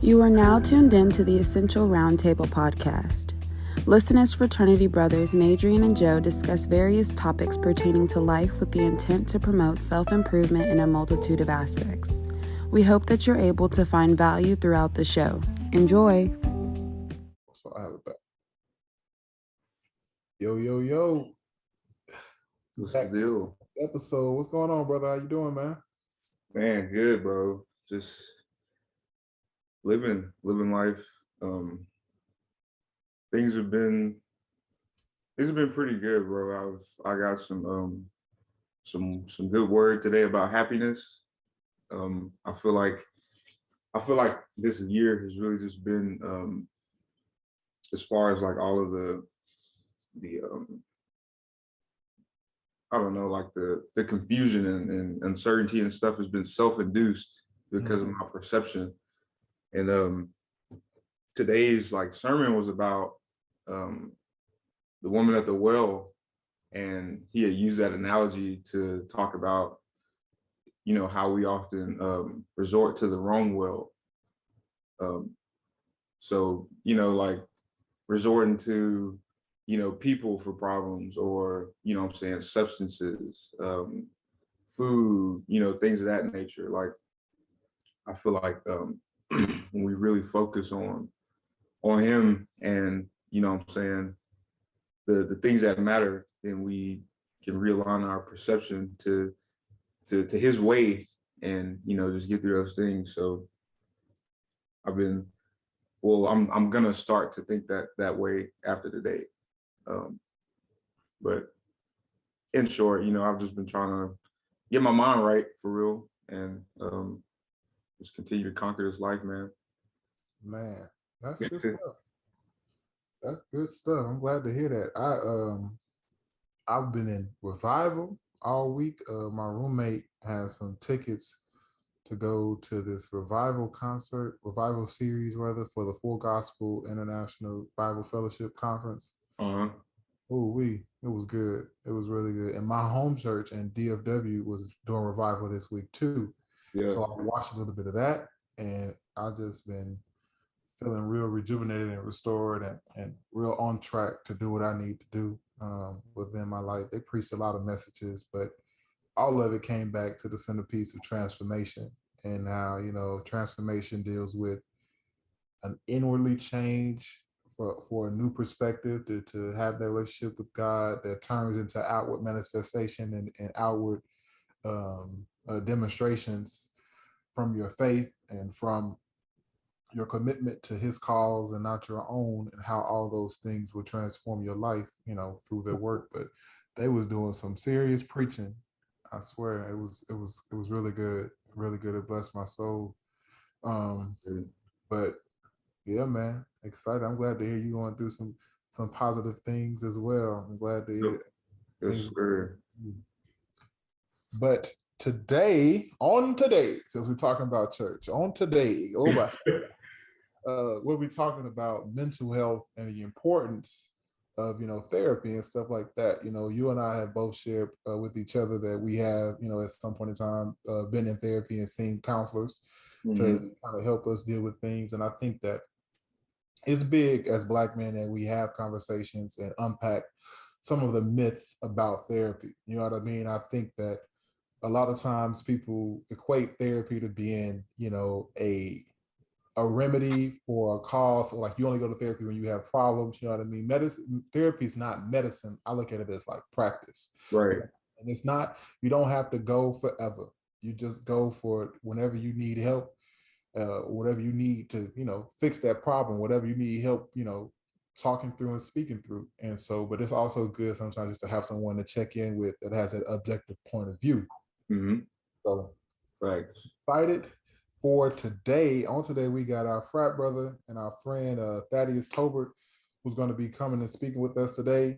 You are now tuned in to the Essential Roundtable podcast. Listen as fraternity brothers Madrian and Joe discuss various topics pertaining to life with the intent to promote self-improvement in a multitude of aspects. We hope that you're able to find value throughout the show. Enjoy! So I have it back. Yo. What's the deal? Episode. What's going on, brother? How you doing, man? Man, good, bro. Just living life. Things have been pretty good, bro. I got some good word today about happiness. I feel like this year has really just been as far as like all of the I don't know, like the confusion and uncertainty and stuff has been self-induced because of my perception. And today's like sermon was about the woman at the well, and he had used that analogy to talk about, you know, how we often resort to the wrong well. So, you know, like resorting to, you know, people for problems, or, you know what I'm saying, substances, food, you know, things of that nature. Like, I feel like when we really focus on him and, you know what I'm saying, the things that matter, then we can realign our perception to his way and, you know, just get through those things. So I'm gonna start to think that way after today. But in short, you know, I've just been trying to get my mind right for real, and just continue to conquer this life, man. Man, that's good stuff. That's good stuff. I'm glad to hear that. I've been in revival all week. My roommate has some tickets to go to this revival series rather, for the Full Gospel International Bible Fellowship Conference. It was good. It was really good. And my home church and DFW was doing revival this week too. Yeah. So I watched a little bit of that, and I've just been feeling real rejuvenated and restored and real on track to do what I need to do within my life. They preached a lot of messages, but all of it came back to the centerpiece of transformation, and how, you know, transformation deals with an inwardly change for a new perspective, to have that relationship with God that turns into outward manifestation and outward demonstrations from your faith and from your commitment to his cause and not your own, and how all those things will transform your life, you know, through their work. But they was doing some serious preaching. I swear it was really good. It blessed my soul. But yeah, man, excited. I'm glad to hear you going through some positive things as well. I'm glad to hear it. Yes, sir. But today, since we're talking about church, we'll be talking about mental health and the importance of, you know, therapy and stuff like that. You know, you and I have both shared with each other that we have, you know, at some point in time been in therapy and seen counselors to kind of help us deal with things. And I think that it's big as Black men that we have conversations and unpack some of the myths about therapy. You know what I mean? I think that a lot of times people equate therapy to being, you know, a remedy for a cause. So like, you only go to therapy when you have problems. You know what I mean? Therapy is not medicine. I look at it as like practice. Right. And it's not, you don't have to go forever. You just go for it whenever you need help. Whatever you need to, you know, fix that problem, whatever you need help, you know, talking through and speaking through. And so, but it's also good sometimes just to have someone to check in with that has that objective point of view. So, right. Excited for today. On today, we got our frat brother and our friend Thaddeus Tobert, who's going to be coming and speaking with us today.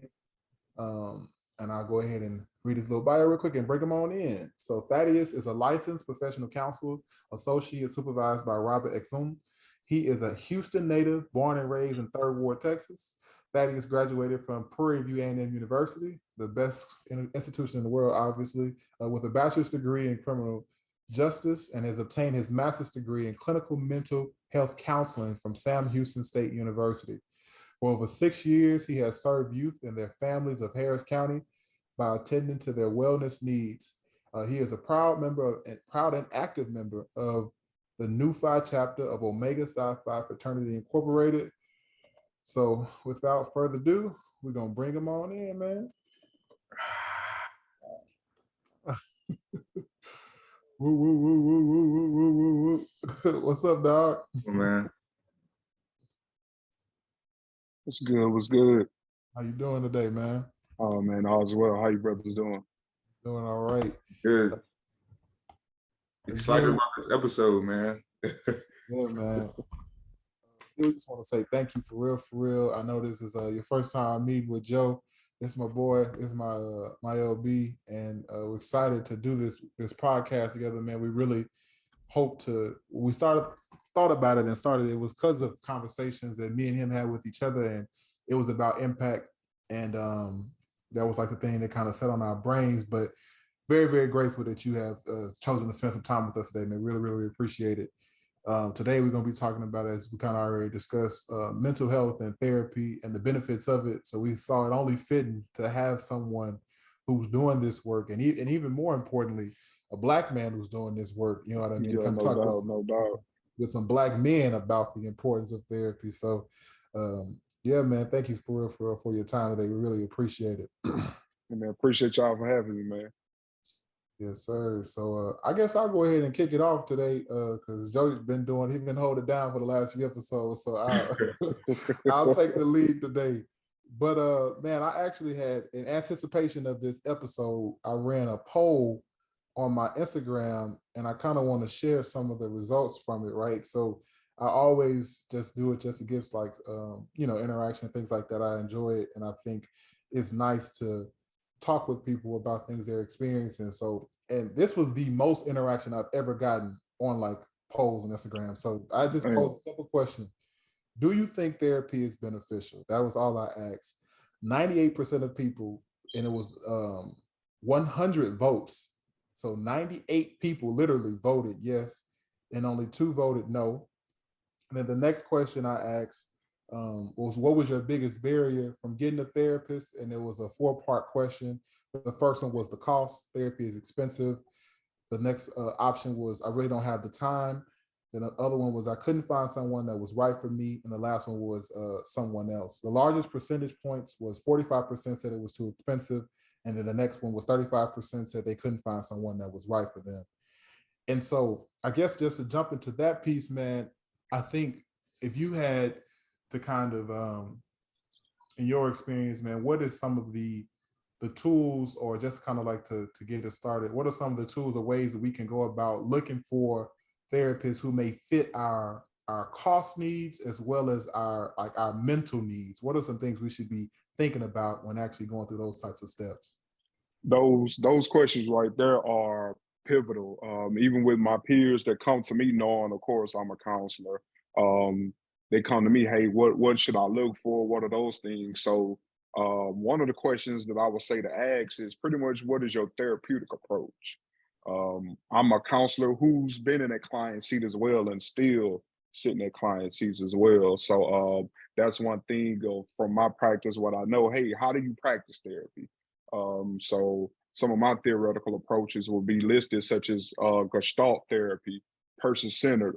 And I'll go ahead and read his little bio real quick and break him on in. So Thaddeus is a licensed professional counselor, associate supervised by Robert Exum. He is a Houston native, born and raised in Third Ward, Texas. Thaddeus graduated from Prairie View A&M University, the best institution in the world, obviously, with a bachelor's degree in criminal justice and has obtained his master's degree in clinical mental health counseling from Sam Houston State University. For over 6 years, he has served youth and their families of Harris County by attending to their wellness needs. He is a proud and active member of the Nu Phi chapter of Omega Psi Phi Fraternity Incorporated. So without further ado, we're going to bring him on in, man. Woo, woo, woo, woo, woo, woo, woo, woo, woo. What's up, dog? Oh, man. What's good? What's good? How you doing today, man? Oh man, all's well. How you brothers doing? Doing all right. Good. Excited about this episode, man. Yeah, man. We just want to say thank you for real. I know this is your first time meeting with Joe. It's my boy. It's my LB, and we're excited to do this podcast together, man. We really hope to. We thought about it and started. It was because of conversations that me and him had with each other, and it was about impact, and that was like the thing that kind of set on our brains. But very, very grateful that you have chosen to spend some time with us today, man. Really, really appreciate it. Today, we're going to be talking about, as we kind of already discussed, mental health and therapy and the benefits of it. So we saw it only fitting to have someone who's doing this work, and even more importantly, a Black man who's doing this work. You know what I mean? Yeah, Come no talk doubt, no doubt. with some Black men about the importance of therapy. So, yeah, man, thank you for your time today. We really appreciate it. Man, appreciate y'all for having me, man. Yes, sir. So I guess I'll go ahead and kick it off today because Joey's been holding it down for the last few episodes. So I'll take the lead today. But man, I actually had, in anticipation of this episode, I ran a poll on my Instagram, and I kind of want to share some of the results from it, right? So I always just do it just to get like interaction and things like that. I enjoy it, and I think it's nice to talk with people about things they're experiencing. So, and this was the most interaction I've ever gotten on like polls on Instagram. So I just posed a simple question: do you think therapy is beneficial? That was all I asked. 98% of people, and it was 100 votes. So 98 people literally voted yes, and only 2 voted no. And then the next question I asked was, what was your biggest barrier from getting a therapist? And it was a 4-part question. The first one was the cost. Therapy is expensive. The next option was, I really don't have the time. Then the other one was, I couldn't find someone that was right for me. And the last one was someone else. The largest percentage points was 45% said it was too expensive. And then the next one was 35% said they couldn't find someone that was right for them. And so I guess just to jump into that piece, man, I think if you had to kind of, in your experience, man, what is some of the tools, or just kind of like to get us started, what are some of the tools or ways that we can go about looking for therapists who may fit our cost needs as well as our mental needs? What are some things we should be thinking about when actually going through those types of steps? Those questions right there are pivotal. Even with my peers that come to me, knowing, of course, I'm a counselor. They come to me, hey, what should I look for? What are those things? So one of the questions that I would say to ask is pretty much, what is your therapeutic approach? I'm a counselor who's been in a client seat as well and still sitting at client seats as well. So that's one thing from my practice, what I know, hey, how do you practice therapy? So some of my theoretical approaches will be listed, such as Gestalt therapy, person-centered.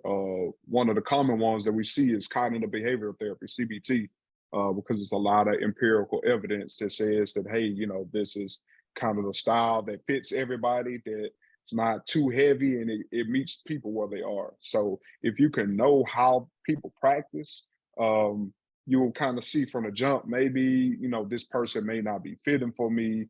One of the common ones that we see is cognitive behavioral therapy, CBT, because it's a lot of empirical evidence that says that, hey, this is kind of the style that fits everybody, that it's not too heavy, and it meets people where they are. So if you can know how people practice, you'll kind of see from the jump, maybe, this person may not be fitting for me.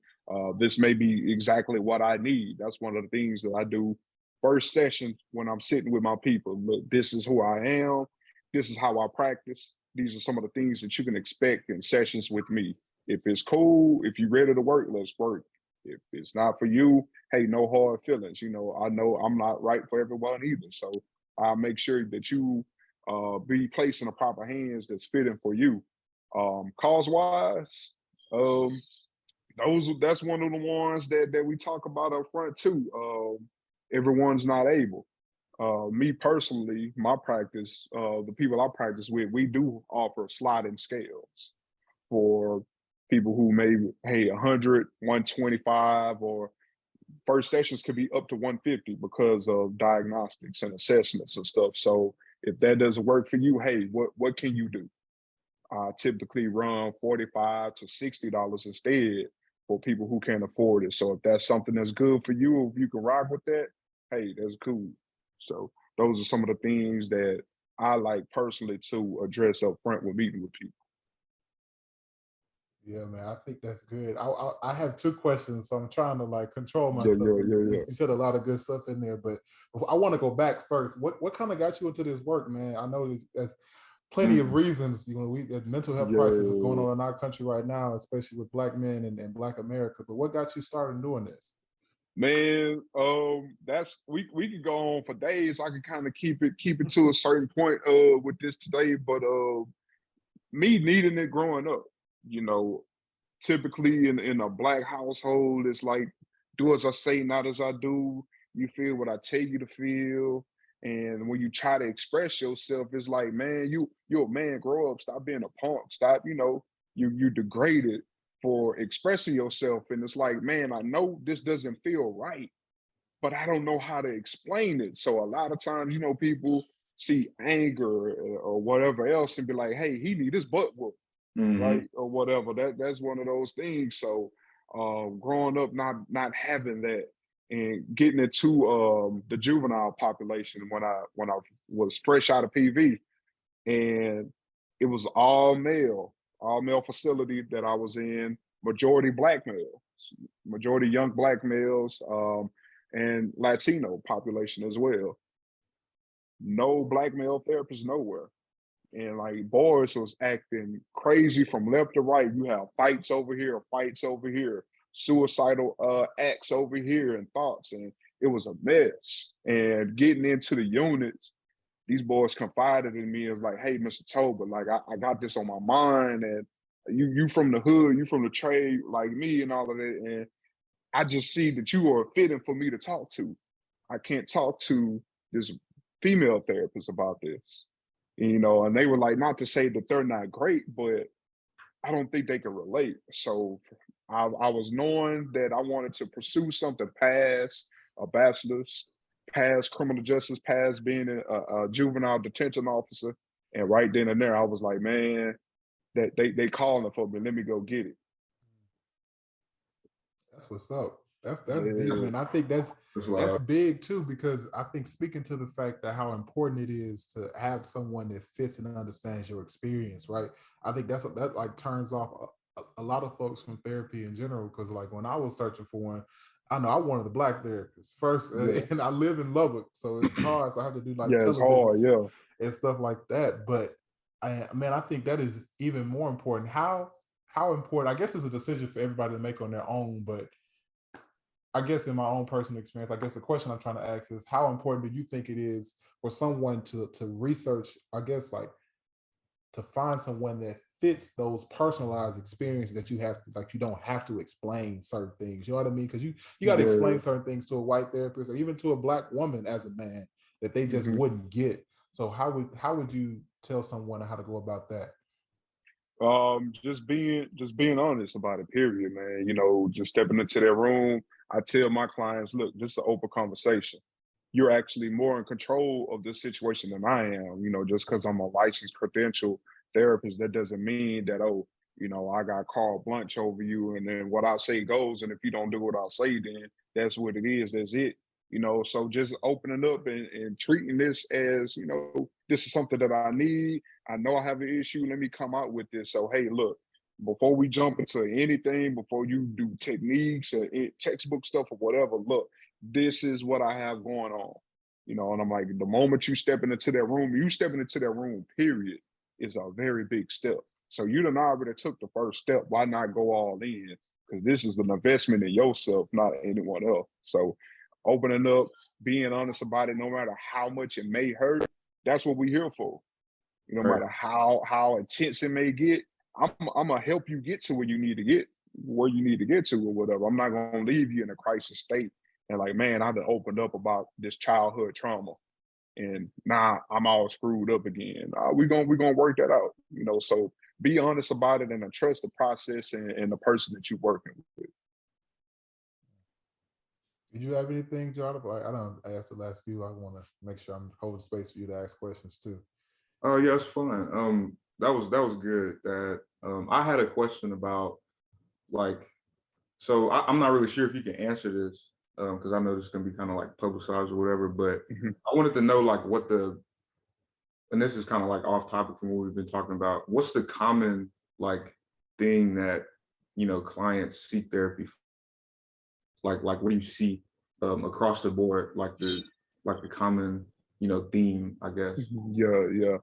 This may be exactly what I need. That's one of the things that I do first session when I'm sitting with my people. Look, this is who I am. This is how I practice. These are some of the things that you can expect in sessions with me. If it's cool, if you're ready to work, let's work. If it's not for you, hey, no hard feelings. I know I'm not right for everyone either. So I'll make sure that you be placed in the proper hands that's fitting for you. Cause wise, that's one of the ones that we talk about up front too. everyone's not able. Me personally, my practice, the people I practice with, we do offer sliding scales for people who may, hey, 100, 125, or first sessions could be up to 150 because of diagnostics and assessments and stuff. So if that doesn't work for you, hey, what can you do? I typically run $45 to $60 instead for people who can't afford it. So if that's something that's good for you, if you can rock with that, hey, that's cool. So those are some of the things that I like personally to address up front when meeting with people. Yeah, man, I think that's good. I have two questions, so I'm trying to like control Yeah, myself. yeah, yeah, yeah. You said a lot of good stuff in there, but I want to go back first. What kind of got you into this work, man? I know there's plenty of reasons. You know, the mental health crisis is going Yeah, on in our country right now, especially with Black men and Black America. But what got you started doing this? man, that's we could go on for days. I can kind of keep it to a certain point with this today, but me needing it growing up, you know, typically in a Black household, it's like do as I say, not as I do. You feel what I tell you to feel. And when you try to express yourself, it's like, man, you're a man, grow up, stop being a punk, stop, you degraded for expressing yourself. And it's like, man, I know this doesn't feel right, but I don't know how to explain it. So a lot of times, people see anger or whatever else and be like, hey, he need his butt whooped, Mm-hmm. right? Or whatever. That's one of those things. So growing up not having that and getting into the juvenile population when I was fresh out of PV, and it was all male facility that I was in, majority Black males, majority young Black males, and Latino population as well. No Black male therapists nowhere. And like boys was acting crazy from left to right. You have fights over here, suicidal acts over here, and thoughts, and it was a mess. And getting into the units, these boys confided in me as like, hey, Mr. Tober, like I got this on my mind, and you from the hood, you from the trade like me and all of that, and I just see that you are fitting for me to talk to. I can't talk to this female therapist about this. And they were like, not to say that they're not great, but I don't think they can relate. So I was knowing that I wanted to pursue something past a bachelor's, past criminal justice, past being a juvenile detention officer. And right then and there, I was like, man, that they calling for me. Let me go get it. That's what's up. That's deep, Yeah, man. I think It's that's like, big too, because I think speaking to the fact that how important it is to have someone that fits and understands your experience, right? I think that like turns off a lot of folks from therapy in general. Because like when I was searching for one, I know I wanted the Black therapist first, yeah, and I live in Lubbock, so it's hard. So I have to do like yeah. It's hard. televisits Yeah, and stuff like that. But I think that is even more important. How important? I guess it's a decision for everybody to make on their own, but I guess in my own personal experience, I guess the question I'm trying to ask is how important do you think it is for someone to research, I guess like to find someone that fits those personalized experiences that you have to, like you don't have to explain certain things. You know what I mean? Because you got to yeah. explain certain things to a white therapist or even to a Black woman as a man that they just Mhm. wouldn't get. So how would you tell someone how to go about that? Just being honest about it, period, man. Just stepping into their room. I tell my clients, look, this is an open conversation. You're actually more in control of this situation than I am. Just because I'm a licensed credential therapist, that doesn't mean that, oh, I got carte blanche over you, and then what I say goes, and if you don't do what I say, then that's what it is. That's it. So just opening up and treating this as, this is something that I need. I know I have an issue. Let me come out with this. So, hey, look, before we jump into anything, before you do techniques or textbook stuff or whatever, look, this is what I have going on. And I'm like, the moment you stepping into that room, period, is a very big step. So you done already took the first step. Why not go all in? Because this is an investment in yourself, not anyone else. So opening up, being honest about it, no matter how much it may hurt, that's what we're here for. No right. matter how intense it may get, I'm gonna help you get to where you need to get to or whatever. I'm not gonna leave you in a crisis state. and like, man, I've opened up about this childhood trauma, and now I'm all screwed up again. We're gonna work that out, So be honest about it and then trust the process and the person that you're working with. Did you have anything, Jonathan? I don't ask the last few. I want to make sure I'm holding space for you to ask questions too. Oh yeah, it's fun. That was good. That I had a question about, like, so I'm not really sure if you can answer this, because I know this is gonna be kind of like publicized or whatever, but I wanted to know like and this is kind of like off topic from what we've been talking about. What's the common like thing that clients seek therapy for? Like what do you see across the board, like the common theme, I guess? Yeah.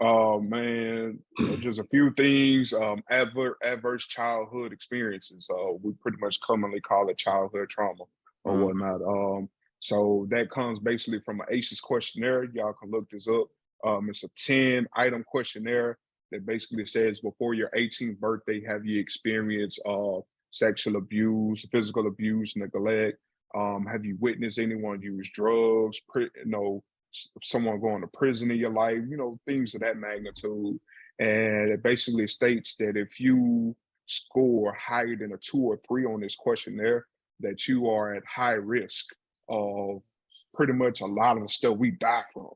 Man, just a few things. Adverse childhood experiences. We pretty much commonly call it childhood trauma or whatnot. So that comes basically from an ACEs questionnaire. Y'all can look this up. It's a 10-item questionnaire that basically says, before your 18th birthday, have you experienced sexual abuse, physical abuse, neglect? Have you witnessed anyone use drugs? Someone going to prison in your life? Things of that magnitude. And it basically states that if you score higher than a 2 or 3 on this questionnaire, that you are at high risk of pretty much a lot of the stuff we die from,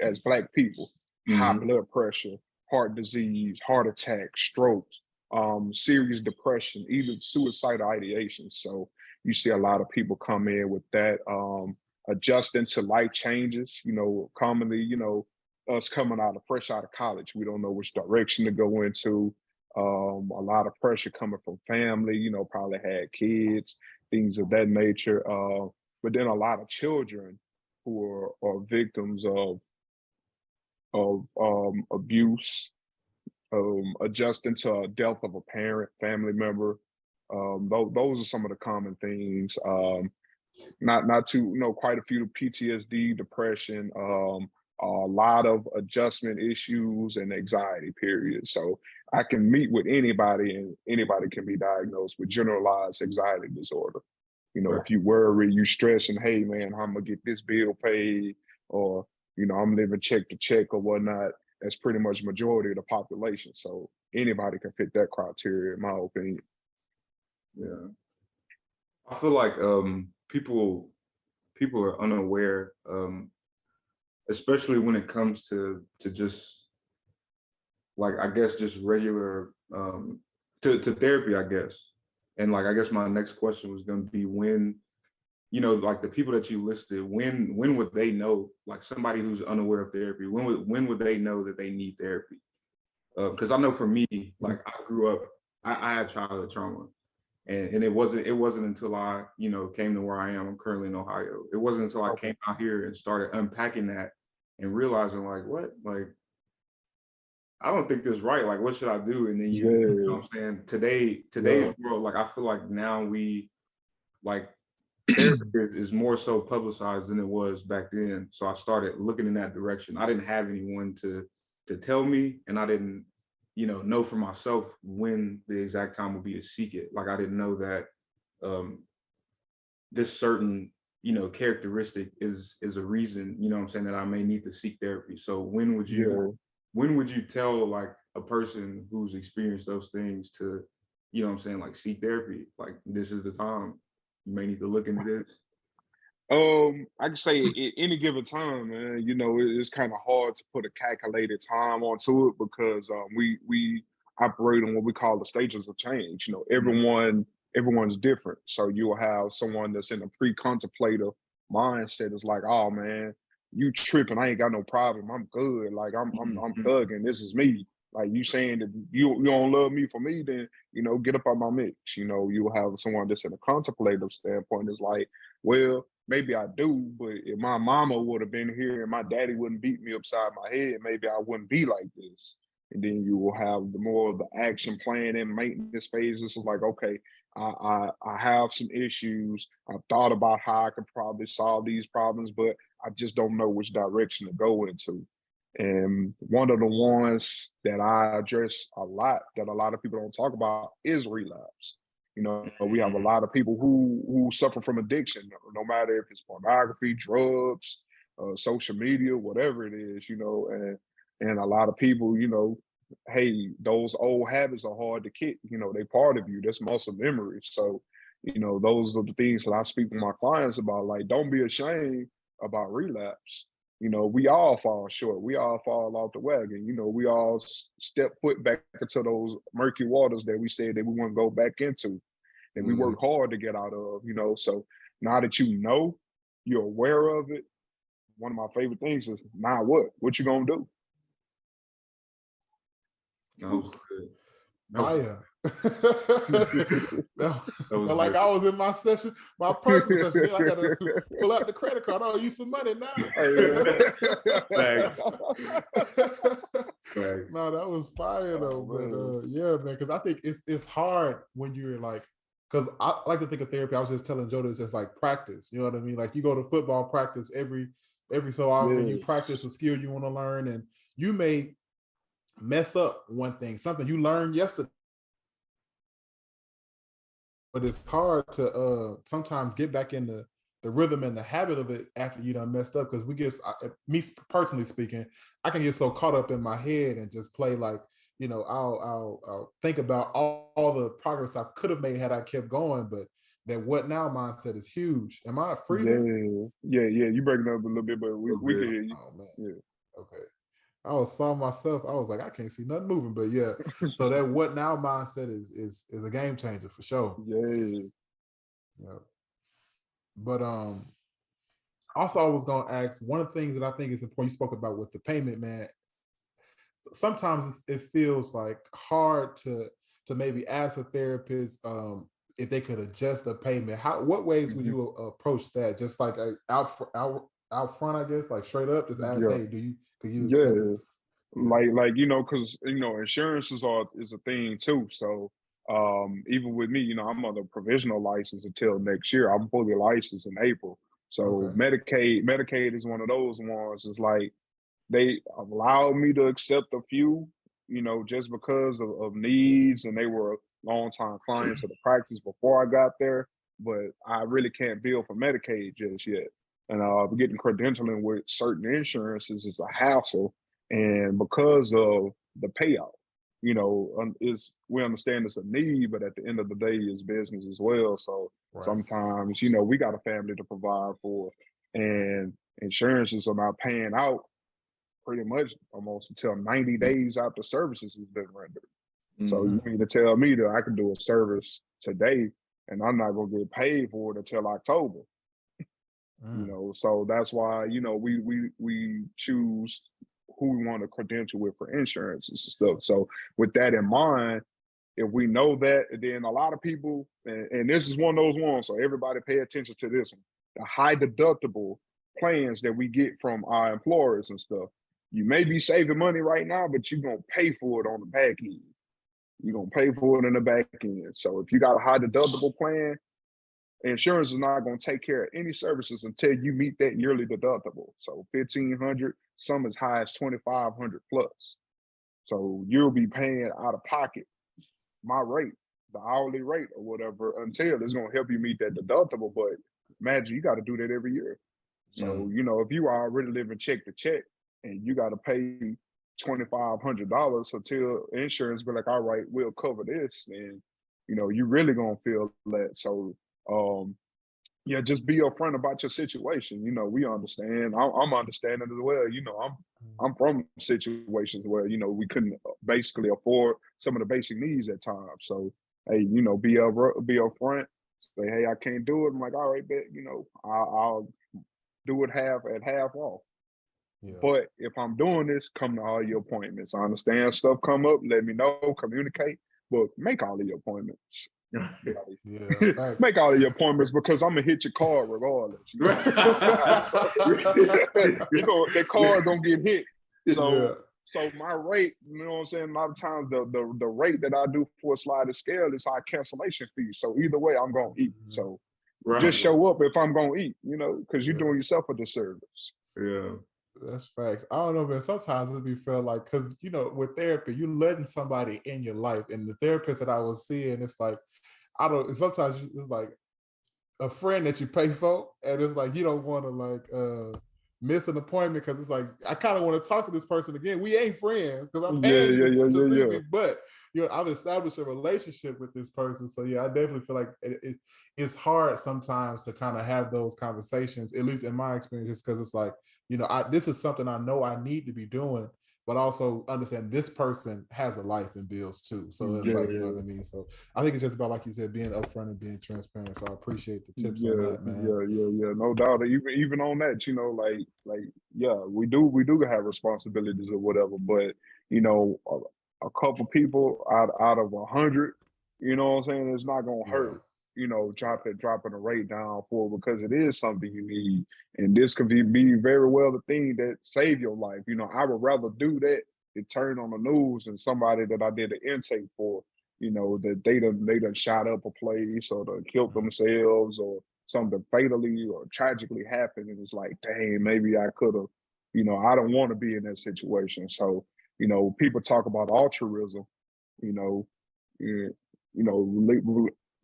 as Black people: high blood pressure, heart disease, heart attack, strokes, serious depression, even suicidal ideation. So you see a lot of people come in with that, adjusting to life changes. Commonly, us coming fresh out of college, we don't know which direction to go into. A lot of pressure coming from family, probably had kids, things of that nature. But then a lot of children who are victims of abuse, adjusting to a death of a parent, family member. Those are some of the common things. Not too, quite a few: PTSD, depression, a lot of adjustment issues and anxiety, period. So I can meet with anybody and anybody can be diagnosed with generalized anxiety disorder. Right. If you worry, you stress, and hey man, I'm gonna get this bill paid, or I'm living check to check or whatnot. That's pretty much majority of the population. So anybody can fit that criteria, in my opinion. Yeah. I feel like people are unaware, especially when it comes to just, like, I guess just regular to therapy, I guess. And like, I guess my next question was going to be, when, like the people that you listed, when would they know, like somebody who's unaware of therapy, when would they know that they need therapy? Because I know for me, like I grew up, I had childhood trauma. And it wasn't until I, came to where I am. I'm currently in Ohio. It wasn't until I came out here and started unpacking that and realizing, like, what? Like, I don't think this is right. Like, what should I do? And then you know what I'm saying? Today's world, like, I feel like now like, therapy is more so publicized than it was back then. So I started looking in that direction. I didn't have anyone to tell me, and I didn't, know for myself when the exact time would be to seek it. Like, I didn't know that this certain, characteristic is a reason, what I'm saying, that I may need to seek therapy. So when would you tell like a person who's experienced those things to, what I'm saying, like seek therapy? Like, this is the time you may need to look into this. I can say at any given time, man. It's kind of hard to put a calculated time onto it because we operate on what we call the stages of change. Everyone's different. So you'll have someone that's in a pre-contemplative mindset. It's like, oh man, you tripping? I ain't got no problem. I'm good. Like I'm thugging. This is me. Like, you saying that you don't love me for me, then get up on my mix. You'll have someone that's in a contemplative standpoint. Is like, well, maybe I do, but if my mama would have been here and my daddy wouldn't beat me upside my head, maybe I wouldn't be like this. And then you will have the more of the action plan and maintenance phases. It's like, okay, I have some issues. I've thought about how I could probably solve these problems, but I just don't know which direction to go into. And one of the ones that I address a lot that a lot of people don't talk about is relapse. We have a lot of people who suffer from addiction, no matter if it's pornography, drugs, social media, whatever it is, and a lot of people, hey, those old habits are hard to kick. They part of you. That's muscle memory. So, those are the things that I speak with my clients about. Like, don't be ashamed about relapse. We all fall short. We all fall off the wagon. We all step foot back into those murky waters that we said that we want to go back into, and we work hard to get out of. So now that you're aware of it. One of my favorite things is, now what? What you gonna do? That was good. Fire. Like I was in my session, my personal session. Then I gotta pull out the credit card. Oh, use some money now. Thanks. No, that was fire though. But yeah, man, because I think it's hard when you're like, because I like to think of therapy. I was just telling Joe this, it's like practice. You know what I mean? Like you go to football practice every so often. You practice a skill you want to learn, and you may mess up one thing, something you learned yesterday. But it's hard to sometimes get back in the rhythm and the habit of it after you done messed up. Because me personally speaking, I can get so caught up in my head and just play like, I'll think about all the progress I could have made had I kept going. But that what now mindset is huge. Am I freezing? Yeah. You breaking up a little bit, but we can hear you. Oh man. Yeah. Okay. I was saw myself. I was like, I can't see nothing moving, but yeah. So that what now mindset is a game changer for sure. Yeah. But also I was gonna ask, one of the things that I think is important, you spoke about with the payment, man. Sometimes it feels like hard to maybe ask a therapist if they could adjust the payment. What ways would you approach that? Just like out front, I guess, like straight up, just ask, hey, could you accept it? Like because insurance is a thing too. So even with me, I'm on a provisional license until next year. I'm fully licensed in April. So Medicaid is one of those ones. It's like they allowed me to accept a few, just because of needs, and they were longtime clients of the practice before I got there. But I really can't bill for Medicaid just yet. And getting credentialing with certain insurances is a hassle. And because of the payout, we understand it's a need, but at the end of the day, it's business as well. So sometimes, we got a family to provide for, and insurances are not paying out pretty much almost until 90 days after services has been rendered. So you mean to tell me that I can do a service today and I'm not gonna get paid for it until October? So that's why, we choose who we want to credential with for insurance and stuff. So with that in mind, if we know that, then a lot of people, and this is one of those ones, so everybody pay attention to this one, the high deductible plans that we get from our employers and stuff. You may be saving money right now, but you're going to pay for it on the back end. You're going to pay for it in the back end. So if you got a high deductible plan, insurance is not going to take care of any services until you meet that yearly deductible. So $1,500, some as high as $2,500 plus. So you'll be paying out of pocket my rate, the hourly rate or whatever, until it's going to help you meet that deductible. But imagine you got to do that every year. So, if you are already living check to check and you got to pay $2,500 until insurance be like, all right, we'll cover this, then, you really going to feel that. So, just be upfront about your situation. We understand. I'm understanding as well. I'm from situations where, we couldn't basically afford some of the basic needs at times. So, hey, be upfront. Say, hey, I can't do it. I'm like, all right, bet, I'll do it half off. But if I'm doing this, come to all your appointments. I understand stuff come up, let me know, communicate, but make all of your appointments. Make all of your appointments, because I'm gonna hit your card regardless. That card gonna get hit. So my rate, you know what I'm saying? A lot of times the rate that I do for a sliding scale is our cancellation fee. So either way, I'm gonna eat. So just show up if I'm gonna eat, because you're doing yourself a disservice. Yeah. That's facts. I don't know, man. Sometimes it be feel like, because with therapy, you letting somebody in your life, and the therapist that I was seeing, it's like I don't. Sometimes it's like a friend that you pay for, and it's like you don't want to miss an appointment because it's like I kind of want to talk to this person again. We ain't friends because I'm paying you to see me, but I've established a relationship with this person. So yeah, I definitely feel like it's hard sometimes to kind of have those conversations, at least in my experience, because it's like this is something I know I need to be doing, but also understand this person has a life and bills too. So it's like, you know what I mean? So I think it's just about, like you said, being upfront and being transparent. So I appreciate the tips on that, man. Yeah. No doubt. Even on that, we do have responsibilities or whatever, but a couple people out of 100, you know what I'm saying, it's not gonna hurt. Dropping the rate down because it is something you need, and this could be very well the thing that save your life. I would rather do that than turn on the news and somebody that I did the intake for, that they done shot up a place or they killed themselves or something fatally or tragically happened, and it's like, dang, maybe I could have. I don't want to be in that situation. So, people talk about altruism, you know, eh,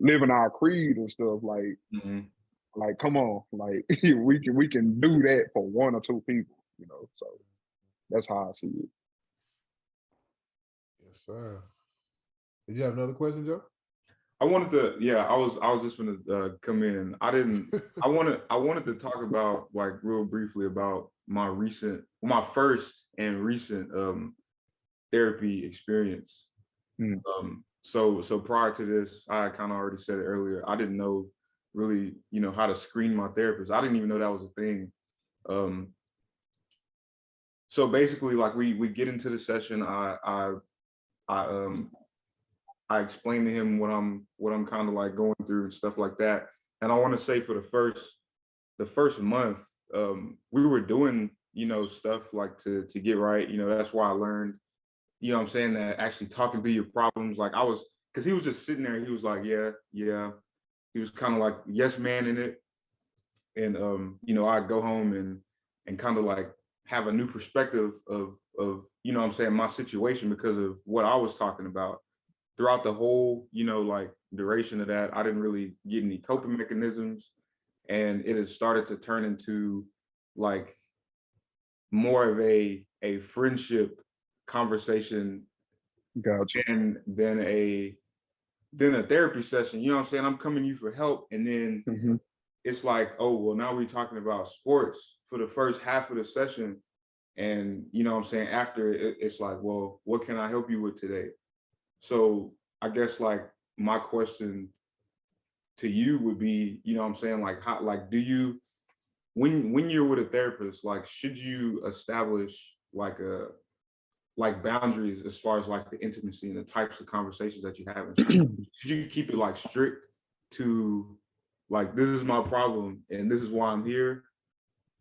living our creed and stuff like. Like, come on, like we can do that for one or two people, So that's how I see it. Yes, sir. Did you have another question, Joe? I wanted to, I was just gonna come in. I wanted to talk about, like, real briefly about my first and recent therapy experience. So prior to this, I kind of already said it earlier, I didn't know really, how to screen my therapist. I didn't even know that was a thing. So basically, like, we get into the session. I explained to him what I'm kind of like going through and stuff like that. And I want to say for the first month, we were doing, stuff like to get right. That's why I learned, what I'm saying, that actually talking through your problems, like because he was just sitting there and he was like, yeah. He was kind of like yes man in it. And I'd go home and kind of like have a new perspective of what I'm saying, my situation, because of what I was talking about. Throughout the whole, like, duration of that, I didn't really get any coping mechanisms, and it has started to turn into like more of a friendship conversation. Gotcha. And then a therapy session. You know what I'm saying? I'm coming to you for help, and then it's like, oh well, now we're talking about sports for the first half of the session, and what I'm saying, after it's like, well, what can I help you with today? So I guess, like, my question to you would be, what I'm saying, like, how, like, do you, when you're with a therapist, like, should you establish like boundaries as far as like the intimacy and the types of conversations that you have? Should you keep it like strict to, like, this is my problem and this is why I'm here,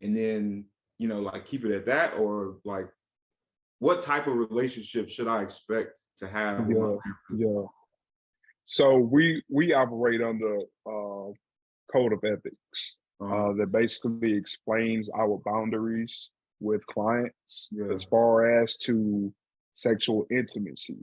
and then like keep it at that, or like what type of relationship should I expect to have with my therapist? So we operate under code of ethics that basically explains our boundaries with clients as far as to sexual intimacy.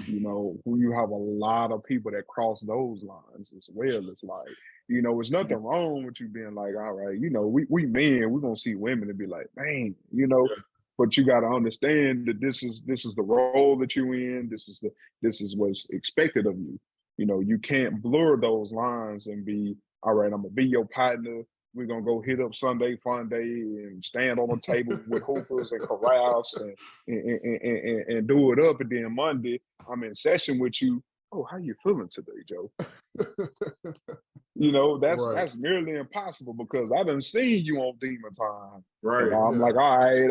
You have a lot of people that cross those lines as well. It's like, there's nothing wrong with you being like, all right, we men, we're gonna see women and be like, man, but you got to understand that this is the role that you're in. This is what's expected of you. You can't blur those lines and be, all right, I'm gonna be your partner. We're gonna go hit up Sunday fun day and stand on a table with hoopers and carouse and do it up. And then Monday, I'm in session with you. Oh, how you feeling today, Joe? That's nearly impossible because I done seen you on Demon Time. Right. And I'm like, all right,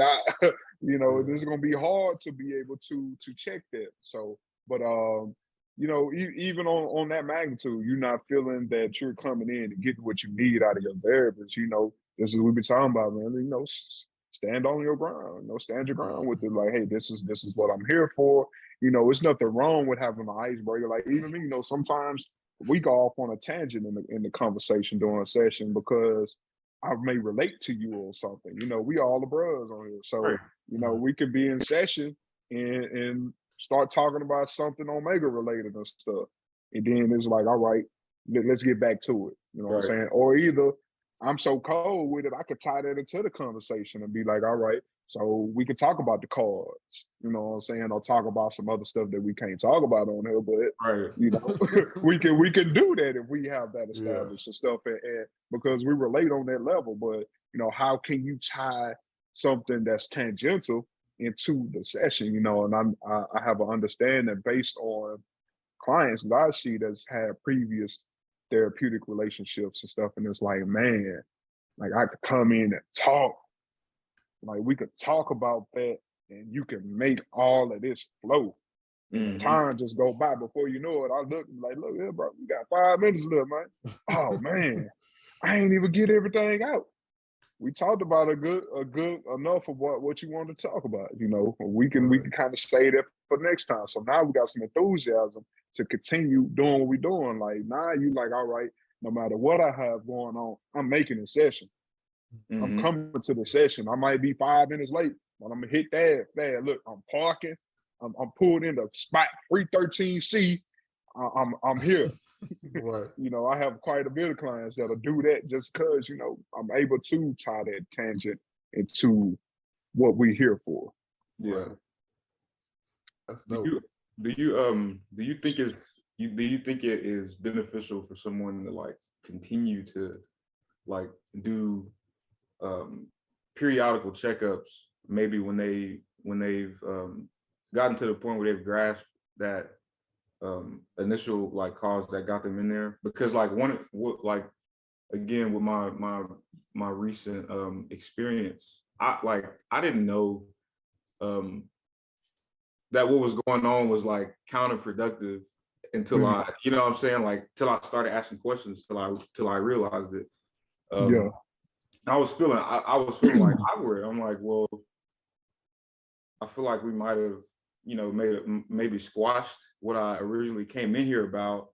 this is gonna be hard to be able to check that. So, but even on that magnitude, you're not feeling that you're coming in to get what you need out of your therapist. This is what we've been talking about, man. Stand on your ground. Stand your ground with it. Like, hey, this is what I'm here for. It's nothing wrong with having an icebreaker. Like, even me, sometimes we go off on a tangent in the conversation during a session because I may relate to you or something. We all the bros on here. So, we could be in session and start talking about something Omega related and stuff. And then it's like, all right, let's get back to it. You know what I'm Right. saying? Or either I'm so cold with it, I could tie that into the conversation and be like, all right, so we could talk about the cards, you know what I'm saying? Or talk about some other stuff that we can't talk about on here, but Right. you know, we can do that if we have that Yeah. established and stuff, and because we relate on that level. But you know, how can you tie something that's tangential into the session? You know, and I have an understanding based on clients that I see that's had previous therapeutic relationships and stuff, and it's like, man, like I could come in and talk, like we could talk about that, and you can make all of this flow. And Mhm. time just go by before you know it. I look like, look here, bro, we got 5 minutes left, man. Oh man, I ain't even get everything out. We talked about a good enough of what you want to talk about. You know, we can Right. kind of say that for next time. So now we got some enthusiasm to continue doing what we're doing. Like now you like, all right, no matter what I have going on, I'm making a session. I'm Mhm. coming to the session. I might be 5 minutes late, but I'm gonna hit that. Look, I'm parking. I'm pulled into spot 313C. I'm here. Right. You know, I have quite a bit of clients that'll do that just because, you know, I'm able to tie that tangent into what we're here for. Yeah. Right. That's Do dope. you do you think it is beneficial for someone to like continue to like do periodical checkups, maybe when they've gotten to the point where they've grasped that initial like cause that got them in there? Because like like again with my recent experience, I didn't know um that what was going on was like counterproductive until Mhm. I, you know what I'm saying, like till I started asking questions, till I realized it. Yeah. I was feeling like awkward. I'm like, well, I feel like we might have, you know, maybe squashed what I originally came in here about,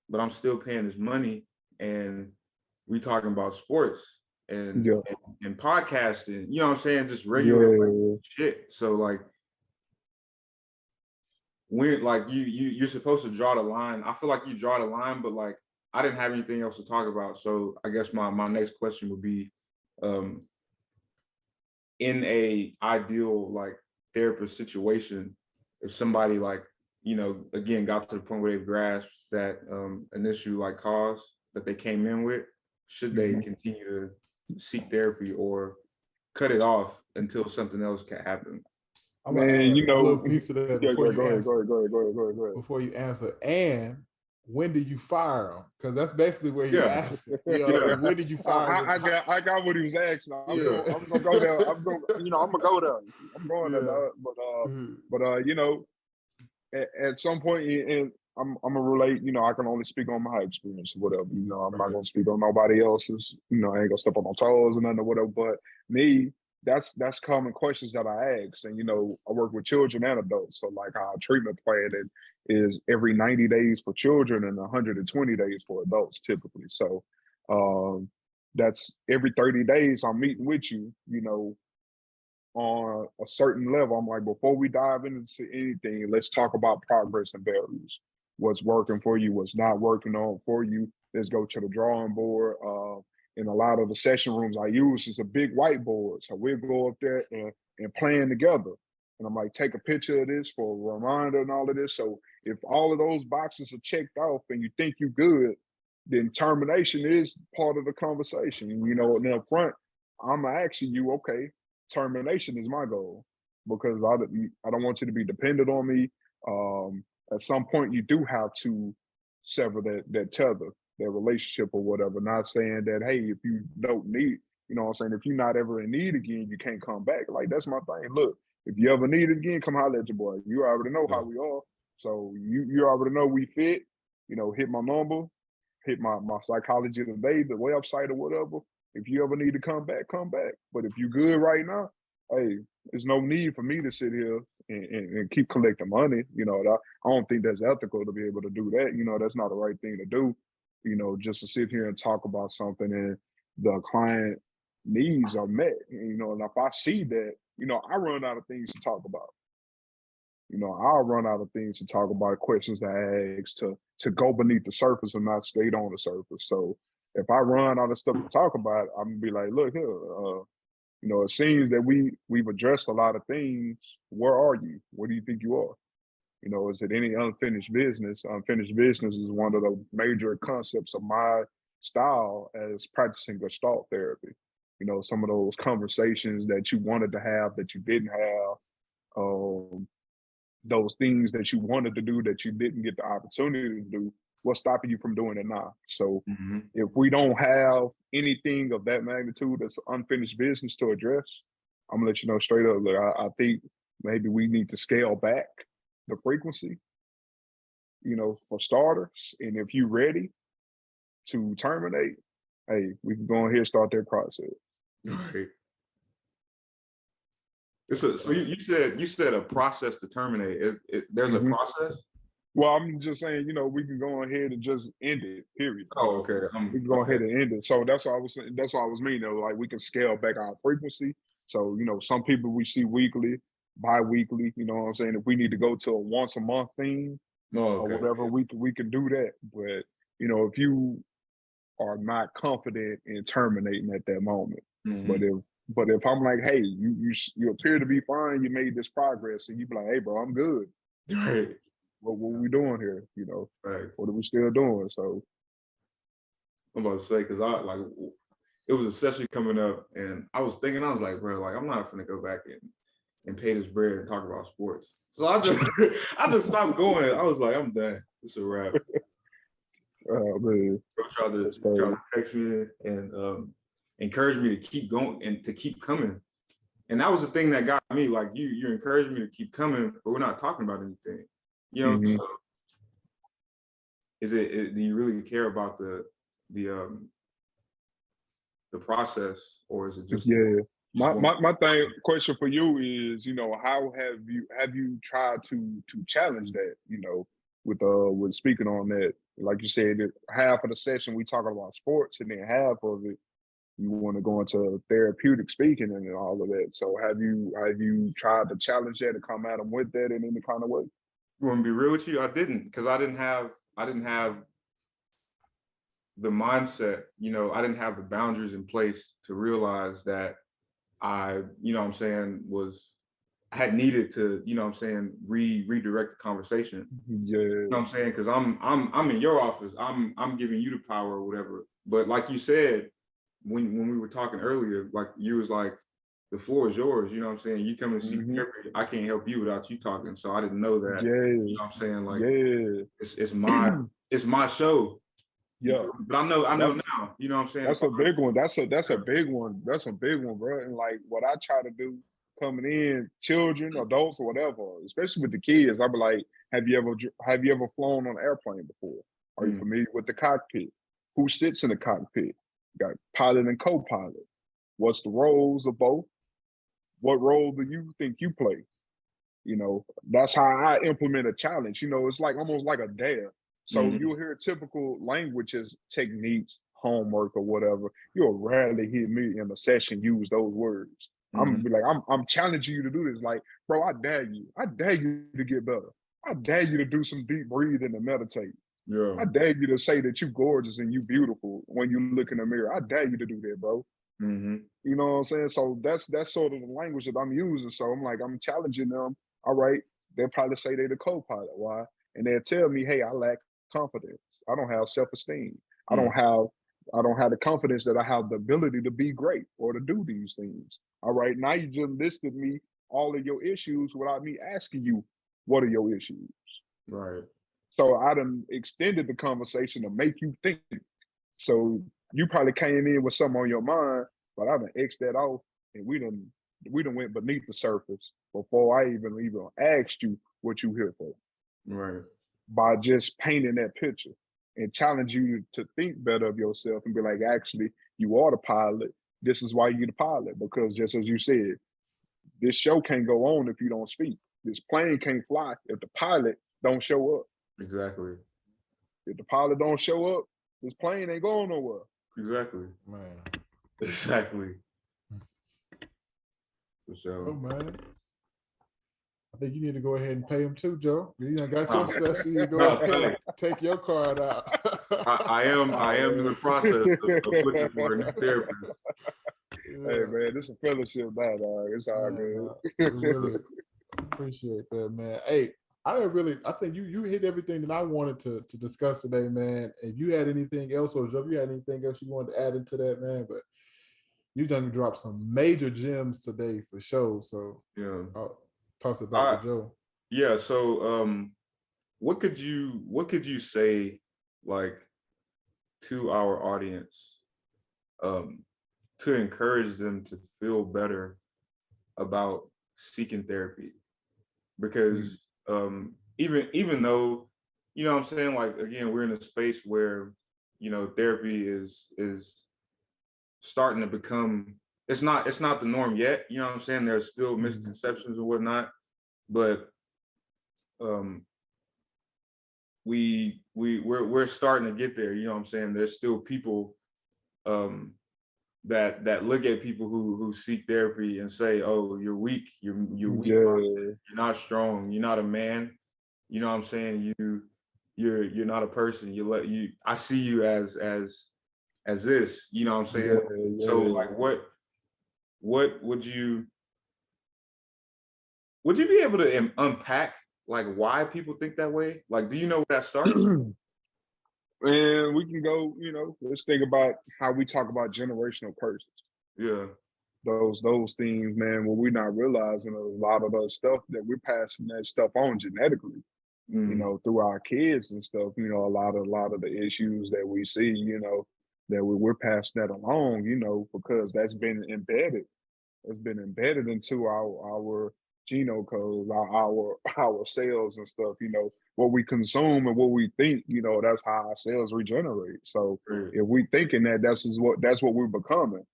but I'm still paying this money, and we talking about sports and Yeah. and podcasting, you know what I'm saying, just regular like, Yeah. shit. So like when like you're supposed to draw the line. I feel like you draw the line, but like I didn't have anything else to talk about. So I guess my next question would be, um, in a ideal like therapist situation, if somebody like, you know, again got to the point where they've grasped that an issue like cause that they came in with, should they Mhm. continue to seek therapy or cut it off until something else can happen? I'm gonna Man, add you a know, little piece of that yeah, before yeah, you go ahead, answer. go ahead. Before you answer, and when did you fire him? Because that's basically what he Yeah, asking. You know what I yeah. mean? When did you fire him? I got what he was asking. Yeah. I'm gonna go there. I'm gonna go there. I'm going there, Yeah. dog. Mhm. But you know, at some point, and I'm gonna relate. You know, I can only speak on my experience or whatever. You know, I'm not Right. gonna speak on nobody else's. You know, I ain't gonna step on no toes or nothing or whatever. But me, that's common questions that I ask. And you know, I work with children and adults. So like our treatment plan is every 90 days for children and 120 days for adults typically. So um, that's every 30 days I'm meeting with you. You know, on a certain level. I'm like, before we dive into anything, let's talk about progress and barriers. What's working for you, what's not working on for you. Let's go to the drawing board. In a lot of the session rooms I use is a big whiteboard. So we'll go up there and plan together. And I'm like, take a picture of this for a reminder and all of this. So if all of those boxes are checked off and you think you're good, then termination is part of the conversation. And, you know, and up front, I'm asking you, okay, termination is my goal because I don't want you to be dependent on me. At some point, you do have to sever that tether, that relationship or whatever. Not saying that, hey, if you don't need, you know what I'm saying, if you're not ever in need again, you can't come back. Like, that's my thing. Look, if you ever need it again, come holler at your boy. You already know Yeah. how we are. So you already know we fit. You know, hit my number, hit my psychology today, the website or whatever. If you ever need to come back, come back. But if you good right now, hey, there's no need for me to sit here and keep collecting money. You know, I don't think that's ethical to be able to do that. You know, that's not the right thing to do. You know, just to sit here and talk about something and the client needs are met. You know, and if I see that, you know, I run out of things to talk about. I'll run out of things to talk about, questions to ask, to go beneath the surface and not skate on the surface. So if I run out of stuff to talk about, I'm gonna be like, look here, it seems that we've addressed a lot of things. Where are you? What do you think you are? Is it any unfinished business? Unfinished business is one of the major concepts of my style as practicing Gestalt therapy. Some of those conversations that you wanted to have that you didn't have, those things that you wanted to do that you didn't get the opportunity to do, what's stopping you from doing it now? So if we don't have anything of that magnitude that's unfinished business to address, I'm gonna let you know straight up, look, I think maybe we need to scale back the frequency, for starters. And if you're ready to terminate, hey, we can go ahead and start that process. Right. So you said a process to terminate. There's a process? Well, I'm just saying, we can go ahead and just end it, period. Oh, okay. We can go ahead and end it. So that's what I was saying. That's what I was meaning. Like, we can scale back our frequency. So, some people we see weekly, bi-weekly, you know what I'm saying? If we need to go to a once a month thing or whatever, we can do that. But, if you are not confident in terminating at that moment, but if I'm like, hey, you appear to be fine, you made this progress, and you be like, hey, bro, I'm good. Right. What we doing here? Right. What are we still doing? So I'm about to say, because it was a session coming up, and I was like, bro, like, I'm not gonna go back and pay this bread and talk about sports. So I just stopped going. I was like, I'm done. It's a wrap. Oh man. Bro tried to text me and encourage me to keep going and to keep coming. And that was the thing that got me. Like, you encouraged me to keep coming, but we're not talking about anything. So do you really care about the process, or is it just my question for you is, how have you tried to challenge that, with speaking on that? Like you said, half of the session we talking about sports, and then half of it you want to go into therapeutic speaking and all of that. So have you tried to challenge that and come at them with that in any kind of way? You want to be real with you? I didn't, because I didn't have the mindset, I didn't have the boundaries in place to realize that I had needed to, redirect the conversation. Yeah. You know what I'm saying? Because I'm in your office. I'm giving you the power or whatever. But like you said, when we were talking earlier, like, you was like, the floor is yours. You know what I'm saying? You come and see therapy. I can't help you without you talking. So I didn't know that. Yeah. You know what I'm saying? Like, it's my show. Yeah. But I know now. You know what I'm saying? That's a big one. That's a big one. That's a big one, bro. And like, what I try to do coming in, children, adults, or whatever, especially with the kids, I be like, have you ever flown on an airplane before? Are you familiar with the cockpit? Who sits in the cockpit? You got pilot and co-pilot. What's the roles of both? What role do you think you play? That's how I implement a challenge. It's like almost like a dare. So you'll hear typical languages, techniques, homework, or whatever. You'll rarely hear me in a session use those words. I'm gonna be like, I'm challenging you to do this. Like, bro, I dare you. I dare you to get better. I dare you to do some deep breathing and meditate. Yeah. I dare you to say that you're gorgeous and you beautiful when you look in the mirror. I dare you to do that, bro. You know what I'm saying? So that's sort of the language that I'm using. So I'm like, I'm challenging them. All right, they'll probably say they're the co-pilot. Why? And they'll tell me, hey, I lack confidence. I don't have self-esteem. I don't have the confidence that I have the ability to be great or to do these things. All right, now you just listed me all of your issues without me asking you, what are your issues? Right. So I done extended the conversation to make you think. So you probably came in with something on your mind, but I done X'd that off, and we done went beneath the surface before I even asked you what you here for. Right. By just painting that picture and challenge you to think better of yourself and be like, actually, you are the pilot. This is why you're the pilot, because just as you said, this show can't go on if you don't speak. This plane can't fly if the pilot don't show up. Exactly. If the pilot don't show up, this plane ain't going nowhere. Exactly. Man. Exactly. For sure. Oh man. I think you need to go ahead and pay him too, Joe. You done got your No, session. You go no, ahead and take your card out. I am in the process of looking for a new therapist. Hey Yeah, man, this is a fellowship now, dog. It's all man, we good. really appreciate that, man. Hey, I think you hit everything that I wanted to discuss today, man. If you had anything else, or Joe, if you had anything else you wanted to add into that, man, but you done dropped some major gems today for sure. So Yeah. I'll toss it back to I Joe. yeah. So what could you say like to our audience to encourage them to feel better about seeking therapy? Because even though, you know what I'm saying, like again, we're in a space where, you know, therapy is starting to become, it's not the norm yet, you know what I'm saying? There's still misconceptions and whatnot, but we're starting to get there, you know what I'm saying? There's still people that look at people who seek therapy and say, "Oh, you're weak. You're weak. Yeah, You're not strong. You're not a man." You know what I'm saying? You're not a person. I see you as this. You know what I'm saying? So yeah. like, what would you be able to unpack like why people think that way? Like, do you know where that starts? And we can go, let's think about how we talk about generational curses. Yeah. Those things, man, what we're not realizing a lot of those stuff that we're passing that stuff on genetically, Mm, through our kids and stuff, a lot of the issues that we see, that we're passing that along, because that's been embedded. It's been embedded into our genome codes, our cells and stuff. What we consume and what we think. That's how our cells regenerate. So great. if we thinking that that's what we're becoming.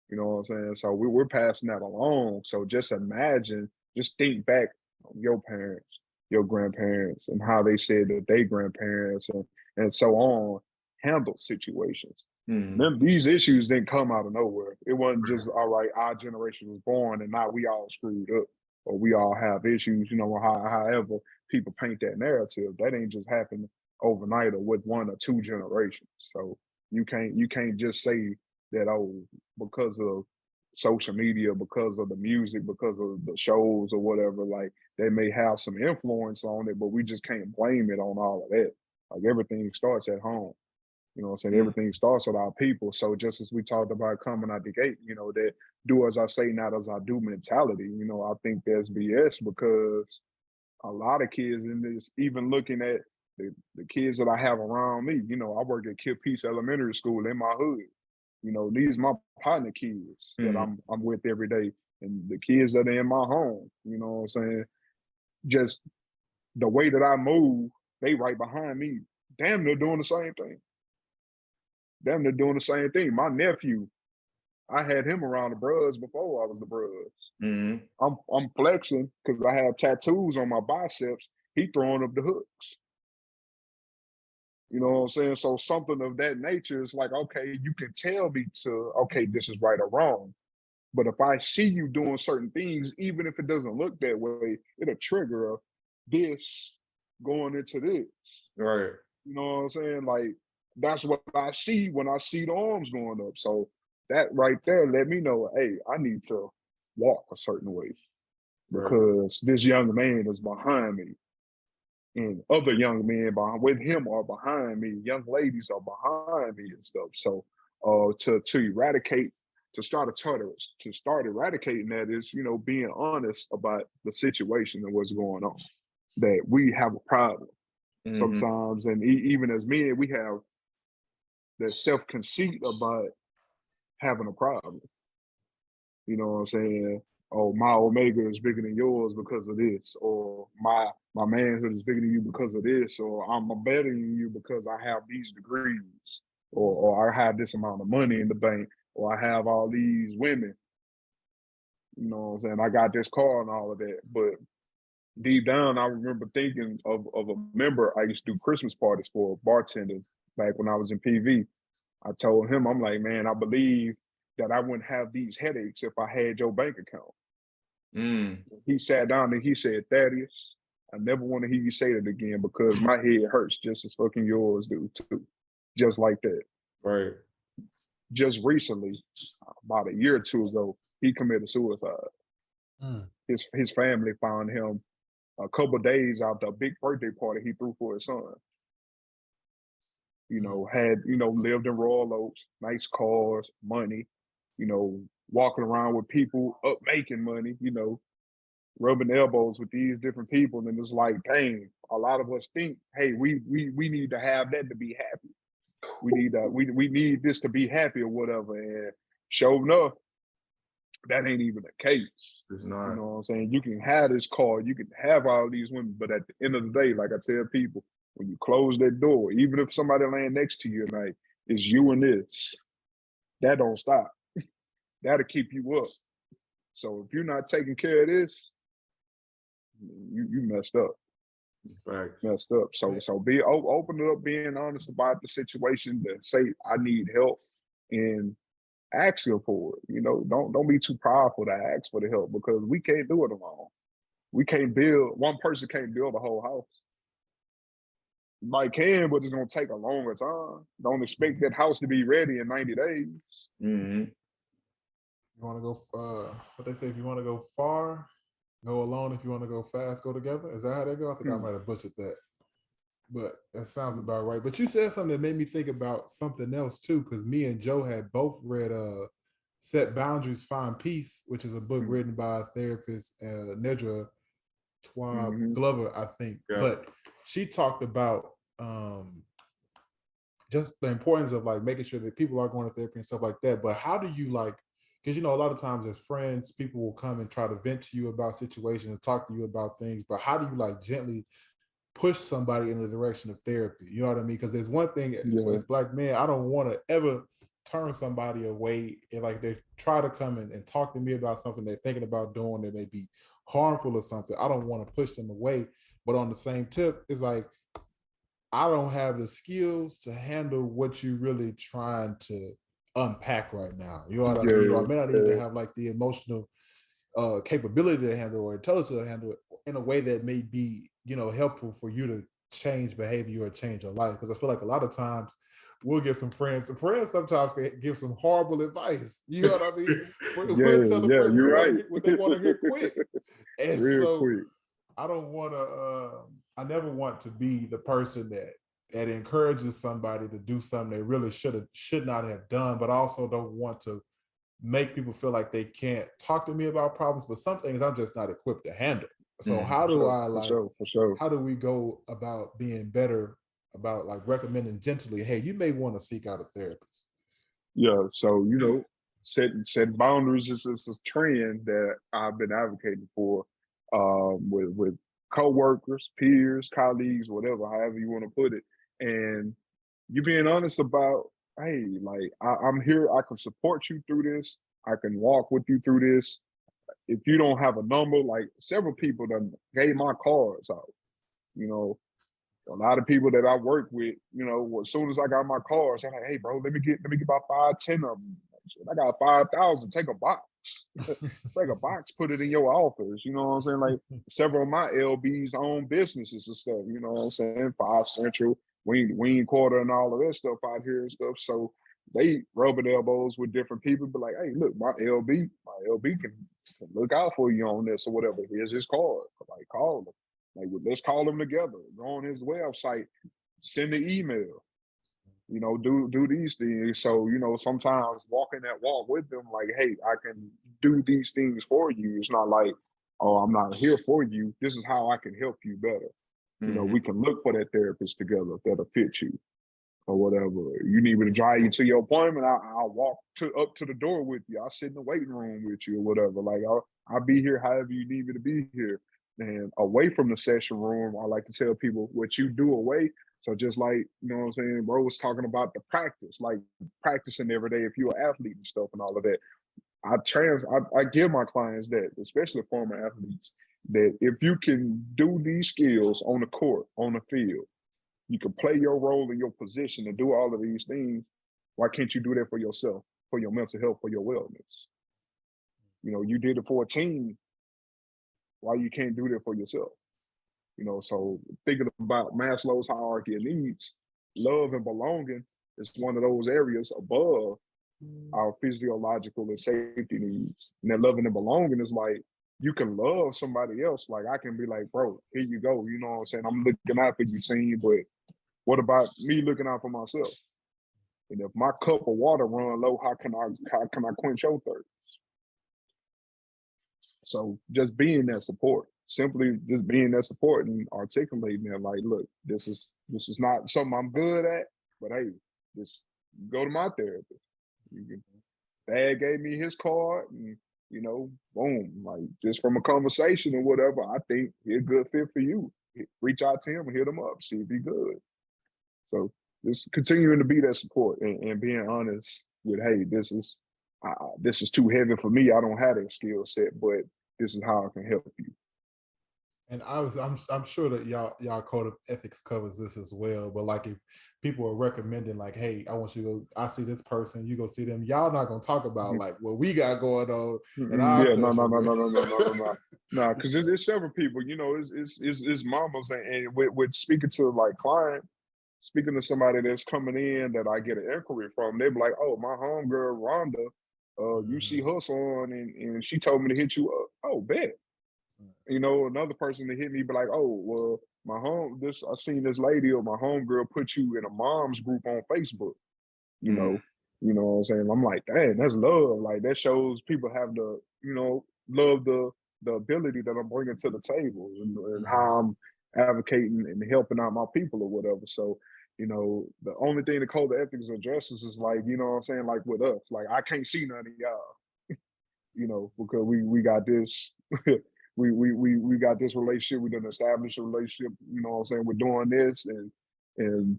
You know what I'm saying? So we're passing that along. So just imagine, just think back on your parents, your grandparents, and how they said that they grandparents and so on handle situations. Mm, These issues didn't come out of nowhere. It wasn't just, all right, our generation was born and now we all screwed up or we all have issues, however people paint that narrative. That ain't just happened overnight or with one or two generations. So you can't just say that, oh, because of social media, because of the music, because of the shows or whatever, like they may have some influence on it, but we just can't blame it on all of that. Like everything starts at home. You know what I'm saying? mm, Everything starts with our people. So just as we talked about coming out the gate, that do as I say, not as I do mentality, I think that's BS because a lot of kids in this, even looking at the kids that I have around me, I work at Kid Peace Elementary School in my hood. These my partner kids that mm, I'm with every day. And the kids that are in my home, you know what I'm saying? Just the way that I move, they right behind me. Damn, they're doing the same thing. Damn, they're doing the same thing. My nephew, I had him around the bros before I was the bros. mm, I'm flexing because I have tattoos on my biceps. He throwing up the hooks. You know what I'm saying? So something of that nature is like, okay, you can tell me to, okay, this is right or wrong. But if I see you doing certain things, even if it doesn't look that way, it'll trigger this going into this. right. You know what I'm saying? Like that's what I see when I see the arms going up. So that right there let me know, hey, I need to walk a certain way Right. because this young man is behind me. And other young men behind with him are behind me. Young ladies are behind me and stuff. So to eradicate, to start eradicating that is, being honest about the situation and what's going on. That we have a problem Hmm. sometimes, and even as men, we have that self-conceit about having a problem. You know what I'm saying? Oh, my omega is bigger than yours because of this, or my manhood is bigger than you because of this, or I'm better than you because I have these degrees, or I have this amount of money in the bank, or I have all these women. You know what I'm saying? I got this car and all of that. But deep down, I remember thinking of a member I used to do Christmas parties for, bartending back when I was in PV. I told him, I'm like, man, I believe that I wouldn't have these headaches if I had your bank account. He sat down and he said, Thaddeus, I never want to hear you say that again because my head hurts just as fucking yours do too. Just like that. Right. Just recently, about a year or two ago, he committed suicide. His family found him a couple of days after a big birthday party he threw for his son. You know, had, you know, lived in Royal Oaks, nice cars, money, you know, walking around with people up making money, you know, rubbing elbows with these different people. And it's like, dang, a lot of us think, hey, we need to have that to be happy. We need we need this to be happy or whatever. And sure enough, that ain't even the case. It's not. You know what I'm saying? You can have this car, you can have all these women, but at the end of the day, like I tell people, when you close that door, even if somebody laying next to you at night, it's you and this. That don't stop. That'll keep you up. So if you're not taking care of this, you messed up. Right. Messed up. So be open it up, being honest about the situation. To say I need help and asking for it. You know, don't be too powerful to ask for the help because we can't do it alone. We can't build, one person can't build a whole house. You might can, but it's gonna take a longer time. Don't expect that house to be ready in 90 days. Mm-hmm. You want to go, what they say, if you want to go far, go alone. If you want to go fast, go together. Is that how they go? I think I might have butchered that. But that sounds about right. But you said something that made me think about something else too, because me and Joe had both read Set Boundaries, Find Peace, which is a book written by a therapist, Nedra Twab Glover, I think. Yeah. But she talked about just the importance of like making sure that people are going to therapy and stuff like that. But how do you like, because you know, a lot of times as friends, people will come and try to vent to you about situations and talk to you about things, but how do you like gently push somebody in the direction of therapy? You know what I mean? Because there's one thing as Black men, I don't want to ever turn somebody away and like they try to come in and talk to me about something they're thinking about doing that may be harmful or something. I don't want to push them away. But on the same tip, it's like, I don't have the skills to handle what you're really trying to unpack right now. You know what I mean? Or I may not even have like the emotional capability to handle or intelligence to handle it in a way that may be, you know, helpful for you to change behavior or change your life. Because I feel like a lot of times we'll get some friends. Some friends sometimes can give some horrible advice. You know what I mean? We'll tell the friend you're right. What they want to hear quick. And real so quick. I don't want to, I never want to be the person that encourages somebody to do something they really should not have done, but I also don't want to make people feel like they can't talk to me about problems, but some things I'm just not equipped to handle. So how do I like, how do we go about being better about like recommending gently, hey, you may want to seek out a therapist? Yeah, so, you know, set boundaries is a trend that I've been advocating for with coworkers, peers, colleagues, whatever, however you want to put it. And you being honest about, hey, like I'm here, I can support you through this, I can walk with you through this. If you don't have a number, like several people that gave my cards out, you know, a lot of people that I work with, you know, as soon as I got my cards, I'm like, hey, bro, let me get about 5, 10 of them. I got 5,000. Take a box. Take a box, put it in your office. You know what I'm saying? Like several of my LBs own businesses and stuff. You know what I'm saying? 5 Central, Wing Quarter, and all of that stuff out here and stuff. So they rubbing elbows with different people, but like, hey, look, my LB can look out for you on this or whatever. Here's his card. Like, call him. Like, let's call them together. Go on his website, send an email, you know, do these things. So, you know, sometimes walking that walk with them, like, hey, I can do these things for you. It's not like, oh, I'm not here for you. This is how I can help you better. You know, we can look for that therapist together that'll fit you or whatever. You need me to drive you to your appointment, I'll walk up to the door with you. I'll sit in the waiting room with you or whatever. Like, I'll be here however you need me to be here. And away from the session room, I like to tell people what you do away. So just like, you know what I'm saying, bro was talking about the practice, like practicing every day if you're an athlete and stuff and all of that. I give my clients that, especially former athletes, that if you can do these skills on the court, on the field, you can play your role in your position and do all of these things. Why can't you do that for yourself, for your mental health, for your wellness? You know, you did it for a team. why you can't do that for yourself? You know, so thinking about Maslow's hierarchy of needs, love and belonging is one of those areas above our physiological and safety needs. And that loving and belonging is like, you can love somebody else. Like I can be like, bro, here you go. You know what I'm saying? I'm looking out for you, team, but what about me looking out for myself? And if my cup of water run low, how can I quench your thirst? So just being that support, simply just being that support and articulating that, like, look, this is not something I'm good at, but hey, just go to my therapist. Dad gave me his card, and you know, boom, like just from a conversation or whatever, I think he's a good fit for you. Reach out to him, hit him up, see if he's good. So just continuing to be that support and being honest with, hey, this is too heavy for me. I don't have that skill set, but this is how I can help you. And I'm sure that y'all code of ethics covers this as well. But like if people are recommending like, hey, I want you to go, I see this person, you go see them, y'all not gonna talk about like what we got going on in our Yeah, session. no, because it's several people, you know, it's mamas and with speaking to like speaking to somebody that's coming in that I get an inquiry from, they be like, oh, my homegirl Rhonda, you see her son and she told me to hit you up. Oh, bet. You know, another person to hit me be like, oh, well, I seen this lady or my homegirl put you in a mom's group on Facebook. You know what I'm saying? I'm like, dang, that's love. Like that shows people have the, you know, love the ability that I'm bringing to the table and how I'm advocating and helping out my people or whatever. So, you know, the only thing the code of ethics addresses is like, you know what I'm saying, like with us, like I can't see none of y'all, you know, because we got this we got this relationship, we done established a relationship, you know what I'm saying, we're doing this and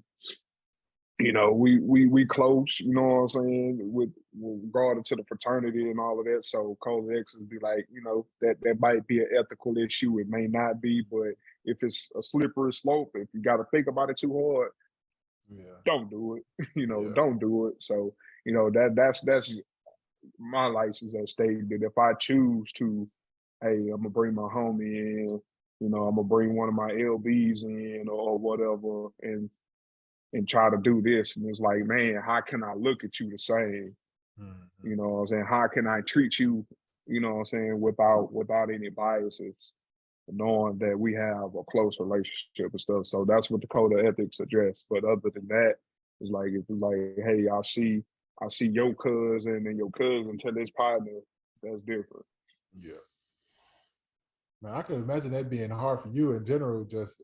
you know, we close, you know what I'm saying, with regard to the fraternity and all of that. So code of ethics be like, you know, that might be an ethical issue. It may not be, but if it's a slippery slope, if you got to think about it too hard, don't do it. You know, don't do it. So, you know, that's my license at stake that if I choose to, hey, I'm gonna bring my homie in, you know, I'm gonna bring one of my LBs in or whatever, and try to do this. And it's like, man, how can I look at you the same? You know what I'm saying? How can I treat you, you know what I'm saying, without any biases, knowing that we have a close relationship and stuff. So that's what the code of ethics address. But other than that, it's like, hey, I see your cousin and your cousin tell his partner, that's different. Yeah. Man, I can imagine that being hard for you in general, just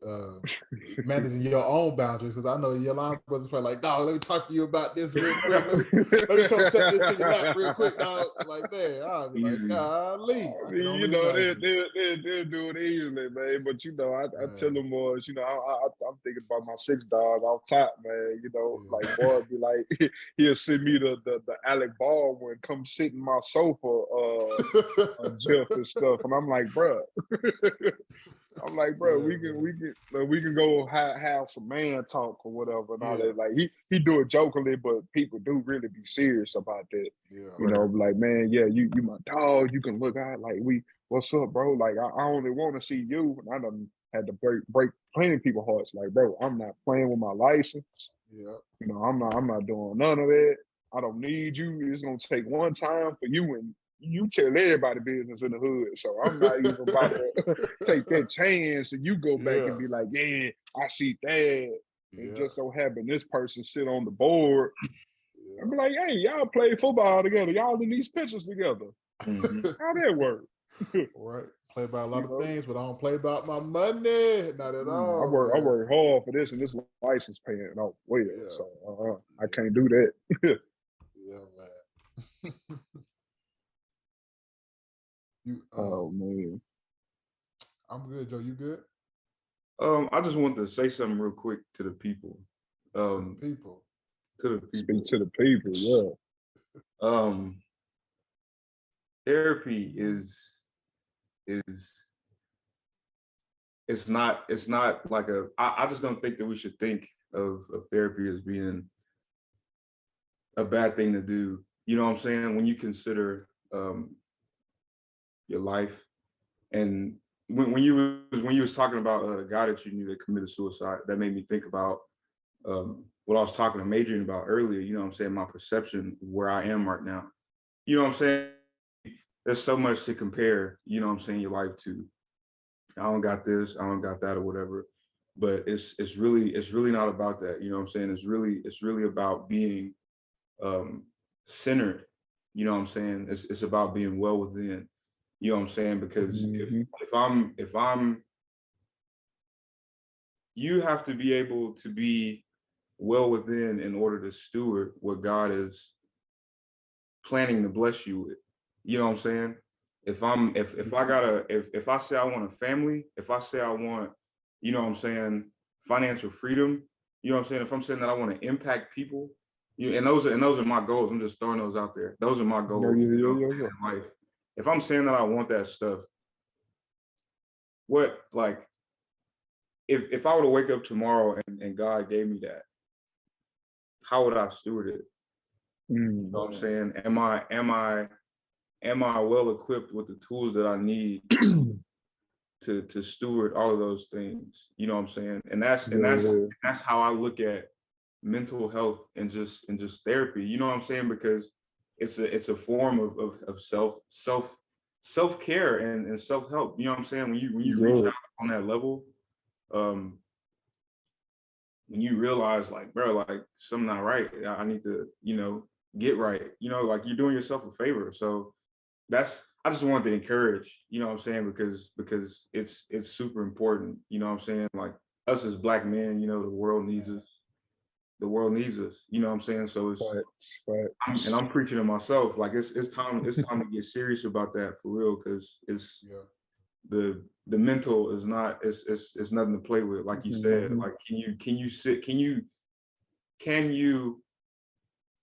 managing your own boundaries. Because I know your line brothers probably like, dog, let me talk to you about this real quick. Let me come set this in your lap real quick, dog. Like, man, I'll be like, golly. I mean, you know, they'll do it easily, man. But you know, I tell them boys, you know, I'm thinking about my 6 dog off top, man. You know, like boy be like, he'll send me the Alec Baldwin come sit in my sofa, Jeff and stuff, and I'm like, bro. I'm like, bro, we can go have some man talk or whatever and all that. Like he do it jokingly, but people do really be serious about that. You know, like, man, yeah, you my dog. You can look out like what's up, bro? Like I only want to see you, and I done had to break plenty of people's hearts. Like, bro, I'm not playing with my license. You know, I'm not doing none of that. I don't need you. It's gonna take one time for you and you tell everybody business in the hood, so I'm not even about to take that chance and you go back and be like, yeah, I see that. And just so happen this person sit on the board. I'd be like, hey, y'all play football together. Y'all in these pictures together. How that work? Right. Play about a lot of things, but I don't play about my money. Not at all. I work hard for this and this license paying. No, wait. So I can't do that. Yeah, man. Oh man, I'm good, Joe. You good? I just wanted to say something real quick to the people. To the people. Speak to the people. Yeah. Therapy is it's not like I just don't think that we should think of therapy as being a bad thing to do. You know what I'm saying? When you consider your life and when you was talking about a guy that you knew that committed suicide, that made me think about what I was talking to Adrian about earlier. You know what I'm saying? My perception of where I am right now. You know what I'm saying? There's so much to compare, you know what I'm saying, your life to. I don't got this, I don't got that, or whatever. But it's really not about that. You know what I'm saying? It's really about being centered. You know what I'm saying? It's about being well within. You know what I'm saying? Because if I'm you have to be able to be well within in order to steward what God is planning to bless you with. You know what I'm saying? If I say I want a family, if I say I want, you know what I'm saying, financial freedom, you know what I'm saying? If I'm saying that I want to impact people, and those are my goals. I'm just throwing those out there. Those are my goals, in life. If I'm saying that I want that stuff, what, like, if I were to wake up tomorrow and God gave me that, how would I steward it? You know what I'm saying? Am I well equipped with the tools that I need to steward all of those things? You know what I'm saying? And that's how I look at mental health and just therapy. You know what I'm saying? Because it's a form of self-care and self-help. You know what I'm saying? When you reach out on that level, when you realize, like, bro, like, something not right, I need to, get right, like, you're doing yourself a favor. So I just wanted to encourage, you know what I'm saying, because it's super important, you know what I'm saying, like, us as Black men, the world needs us. The world needs us, you know what I'm saying? So I'm preaching to myself, like, it's time to get serious about that for real, because the mental is not, it's nothing to play with, like you said. Like, can you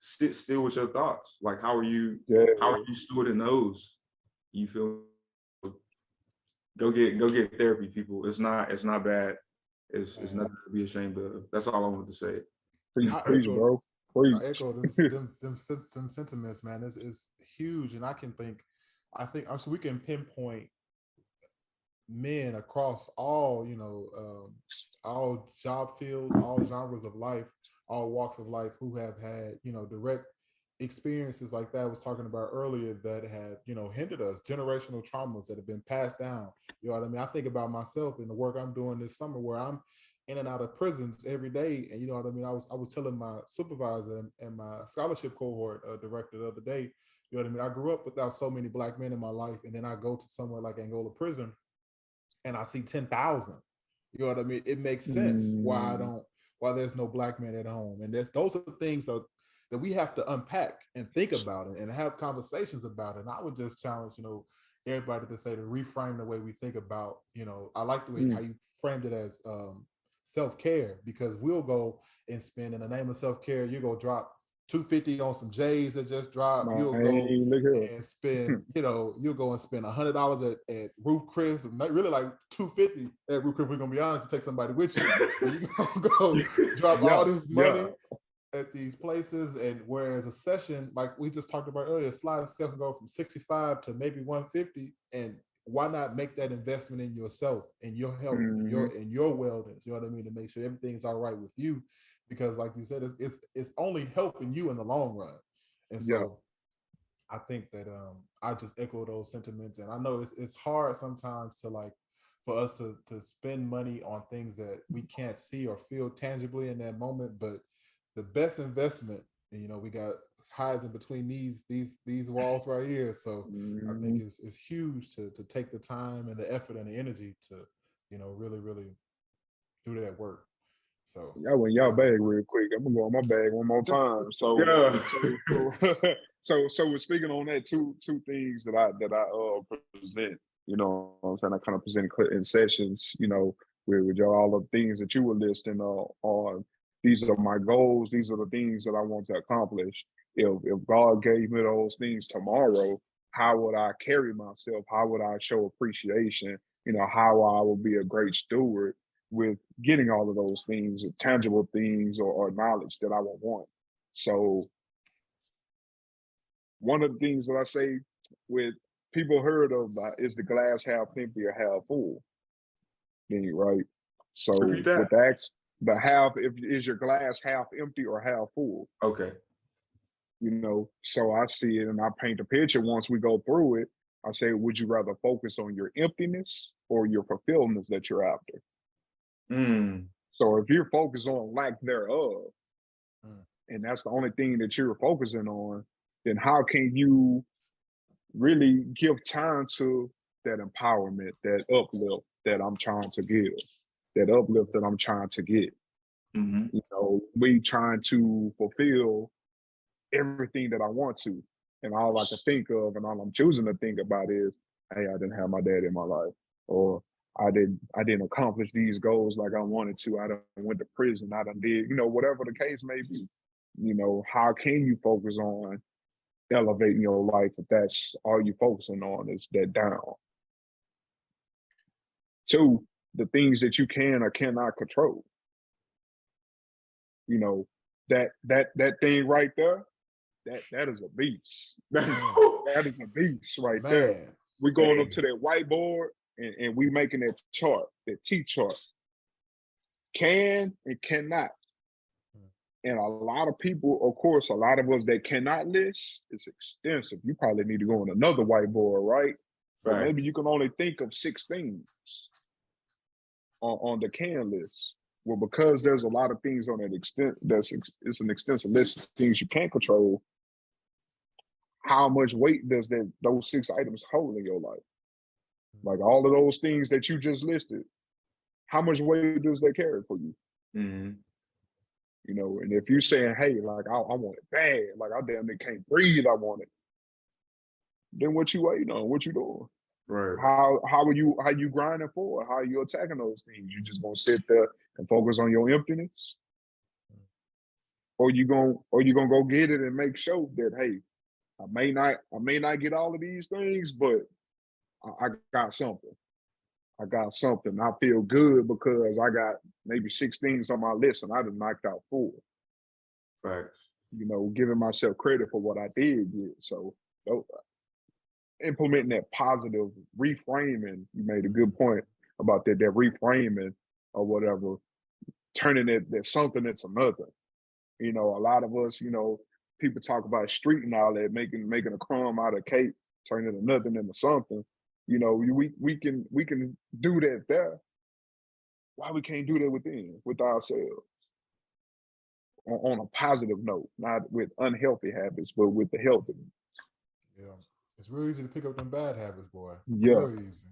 sit still with your thoughts? Like, how are you stewarding those? You feel? Go get therapy, people. It's not bad. It's nothing to be ashamed of. That's all I wanted to say. Preach, bro. Preach. I echo them sentiments, man. It's huge, and I think so we can pinpoint men across all, all job fields, all genres of life, all walks of life, who have had, direct experiences like that I was talking about earlier, that had, hindered us, generational traumas that have been passed down. You know what I mean? I think about myself and the work I'm doing this summer, where I'm in and out of prisons every day. And you know what I mean? I was telling my supervisor and my scholarship cohort director the other day, you know what I mean? I grew up without so many Black men in my life, and then I go to somewhere like Angola prison and I see 10,000. You know what I mean? It makes sense why there's no Black men at home. And those are things that we have to unpack and think about it and have conversations about it. And I would just challenge, everybody to say, to reframe the way we think about, I like the way how you framed it as self-care, because we'll go and spend, in the name of self-care, you go drop $250 on some J's that just dropped. You'll go and spend, you'll go and spend $100 at Roof Chris, really like $250 at Roof Chris. We're gonna be honest, to take somebody with you. You gonna go drop all this money at these places, and whereas a session like we just talked about earlier, sliding scale can go from 65 to maybe 150, and why not make that investment in yourself and your health and your wellness? You know what I mean? To make sure everything's all right with you, because like you said, it's only helping you in the long run. And so I think that I just echo those sentiments, and I know it's hard sometimes to, like, for us to spend money on things that we can't see or feel tangibly in that moment. But the best investment, and we got highs in between these walls right here. So I think it's huge to take the time and the effort and the energy to, really, really do that work. So y'all went y'all bag real quick. I'm gonna go on my bag one more time. So we're speaking on that two things that I present. You know what I'm saying? I kind of present in sessions, with y'all, all the things that you were listing on. These are my goals. These are the things that I want to accomplish. If God gave me those things tomorrow, how would I carry myself? How would I show appreciation? How I will be a great steward with getting all of those things, tangible things or knowledge that I would want. So one of the things that I say with people heard of is the glass half empty or half full? Then right. So Repeat that. with the half, if is your glass half empty or half full? Okay. So I see it and I paint a picture. Once we go through it, I say, would you rather focus on your emptiness or your fulfillment that you're after? So if you're focused on lack thereof, and that's the only thing that you're focusing on, then how can you really give time to that empowerment, that uplift that I'm trying to give, that uplift that I'm trying to get? We trying to fulfill everything that I want to. And all I can think of and all I'm choosing to think about is, hey, I didn't have my dad in my life. Or I didn't accomplish these goals like I wanted to. I done went to prison. I done did, whatever the case may be. How can you focus on elevating your life if that's all you focusing on is that down? Two, the things that you can or cannot control. That thing right there, that is a beast. That is a beast right there. We going up to that whiteboard and we making that chart, that T chart. Can and cannot. And a lot of people, of course, a lot of us that cannot list, it's extensive. You probably need to go on another whiteboard, right? But maybe you can only think of 6 things on the can list. Well, because there's a lot of things on that extent, it's an extensive list of things you can't control. How much weight does those 6 items hold in your life? Like all of those things that you just listed, how much weight does they carry for you? And if you're saying, hey, like I want it bad, like I damn near can't breathe, I want it. Then what you waiting on? What you doing? Right. How are you grinding for it? How are you attacking those things? You just gonna sit there and focus on your emptiness? Or you gonna go get it and make sure that, hey, I may not get all of these things, but I got something. I got something. I feel good because I got maybe 6 things on my list and I done knocked out 4. Facts. Giving myself credit for what I did get. So implementing that positive reframing, you made a good point about that reframing or whatever, turning that something into nothing. A lot of us, people talk about street and all that, making a crumb out of cake, turning a nothing into something. We can do that there. Why we can't do that with ourselves? On a positive note, not with unhealthy habits, but with the healthy. Yeah. It's real easy to pick up them bad habits, boy. Yeah. Real easy.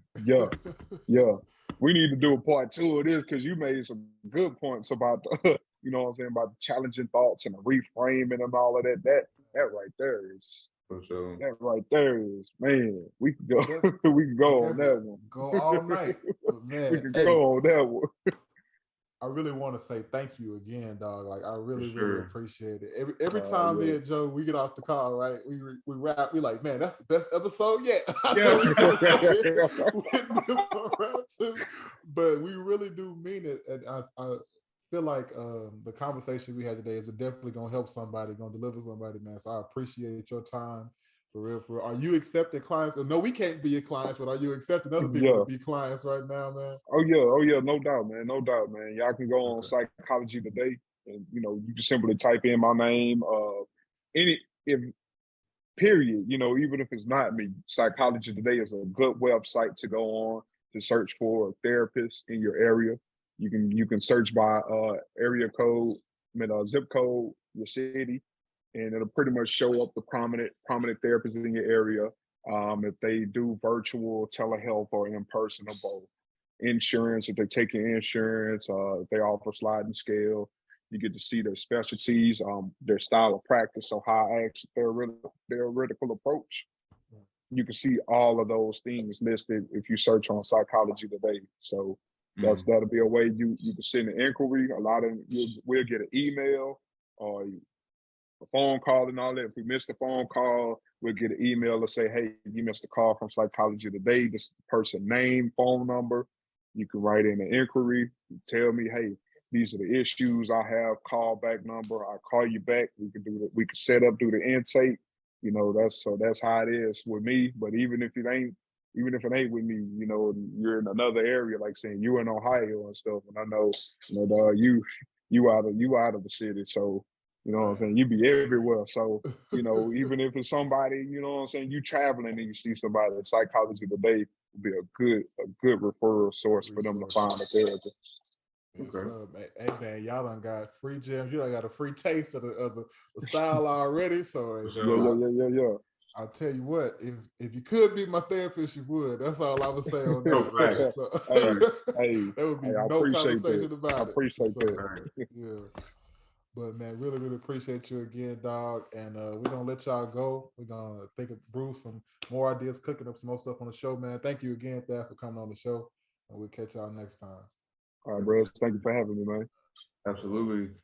Yeah. We need to do a part 2 of this because you made some good points about the, about the challenging thoughts and the reframing and all of that. That right there is. For sure. That right there is, man. We can go. We can go on that one. Go all night, but man. We can go on that one. I really want to say thank you again, dog. Like I really appreciate it. Every time me and Joe we get off the call, right? We wrap. We like, man, that's the best episode yet. I know we gonna say it with this round too, but we really do mean it, and I feel like the conversation we had today is definitely gonna help somebody, gonna deliver somebody, man. So I appreciate your time. For real, for real. Are you accepting clients? No, we can't be your clients, but are you accepting other people to be clients right now, man? Oh yeah, no doubt, man. Y'all can go on Psychology Today, and you can simply type in my name. Period. Even if it's not me, Psychology Today is a good website to go on to search for a therapist in your area. You can search by area code, zip code, your city, and it'll pretty much show up the prominent therapists in your area. If they do virtual, telehealth, or in person, or both. Insurance, if they take your insurance, if they offer sliding scale, you get to see their specialties, their style of practice, so how I actually theoretical approach. You can see all of those things listed if you search on Psychology Today. So that'll be a way you can send an inquiry. We'll get an email or a phone call and all that. If we missed the phone call, we'll get an email to say, hey, you missed a call from Psychology Today. This is the person's name, phone number. You can write in an inquiry, tell me, hey, these are the issues I have, call back number. I'll call you back. We can set up, do the intake. You know, that's how it is with me. But even if it ain't with me, you know, you're in another area, like saying you in Ohio and stuff, and I know, you know, dog, you out of the city, so you know what I'm saying, you be everywhere. So, you know, even if it's somebody, you know what I'm saying, you traveling and you see somebody, psychology today would be a good referral source for them to find a therapist. Yes, Okay. sir. Hey man, y'all done got free gems. You done got a free taste of the style already. So Yeah. I'll tell you what, if you could be my therapist, you would. That's all I would say on No that. facts. So, Hey, there would be I no appreciate conversation that. about I it. appreciate So, that. yeah. But man, really, really appreciate you again, dog. And we're gonna let y'all go. We're gonna think of brew some more ideas, cooking up some more stuff on the show, man. Thank you again, Thad, for coming on the show. And we'll catch y'all next time. All right, bro. Thank you for having me, man. Absolutely.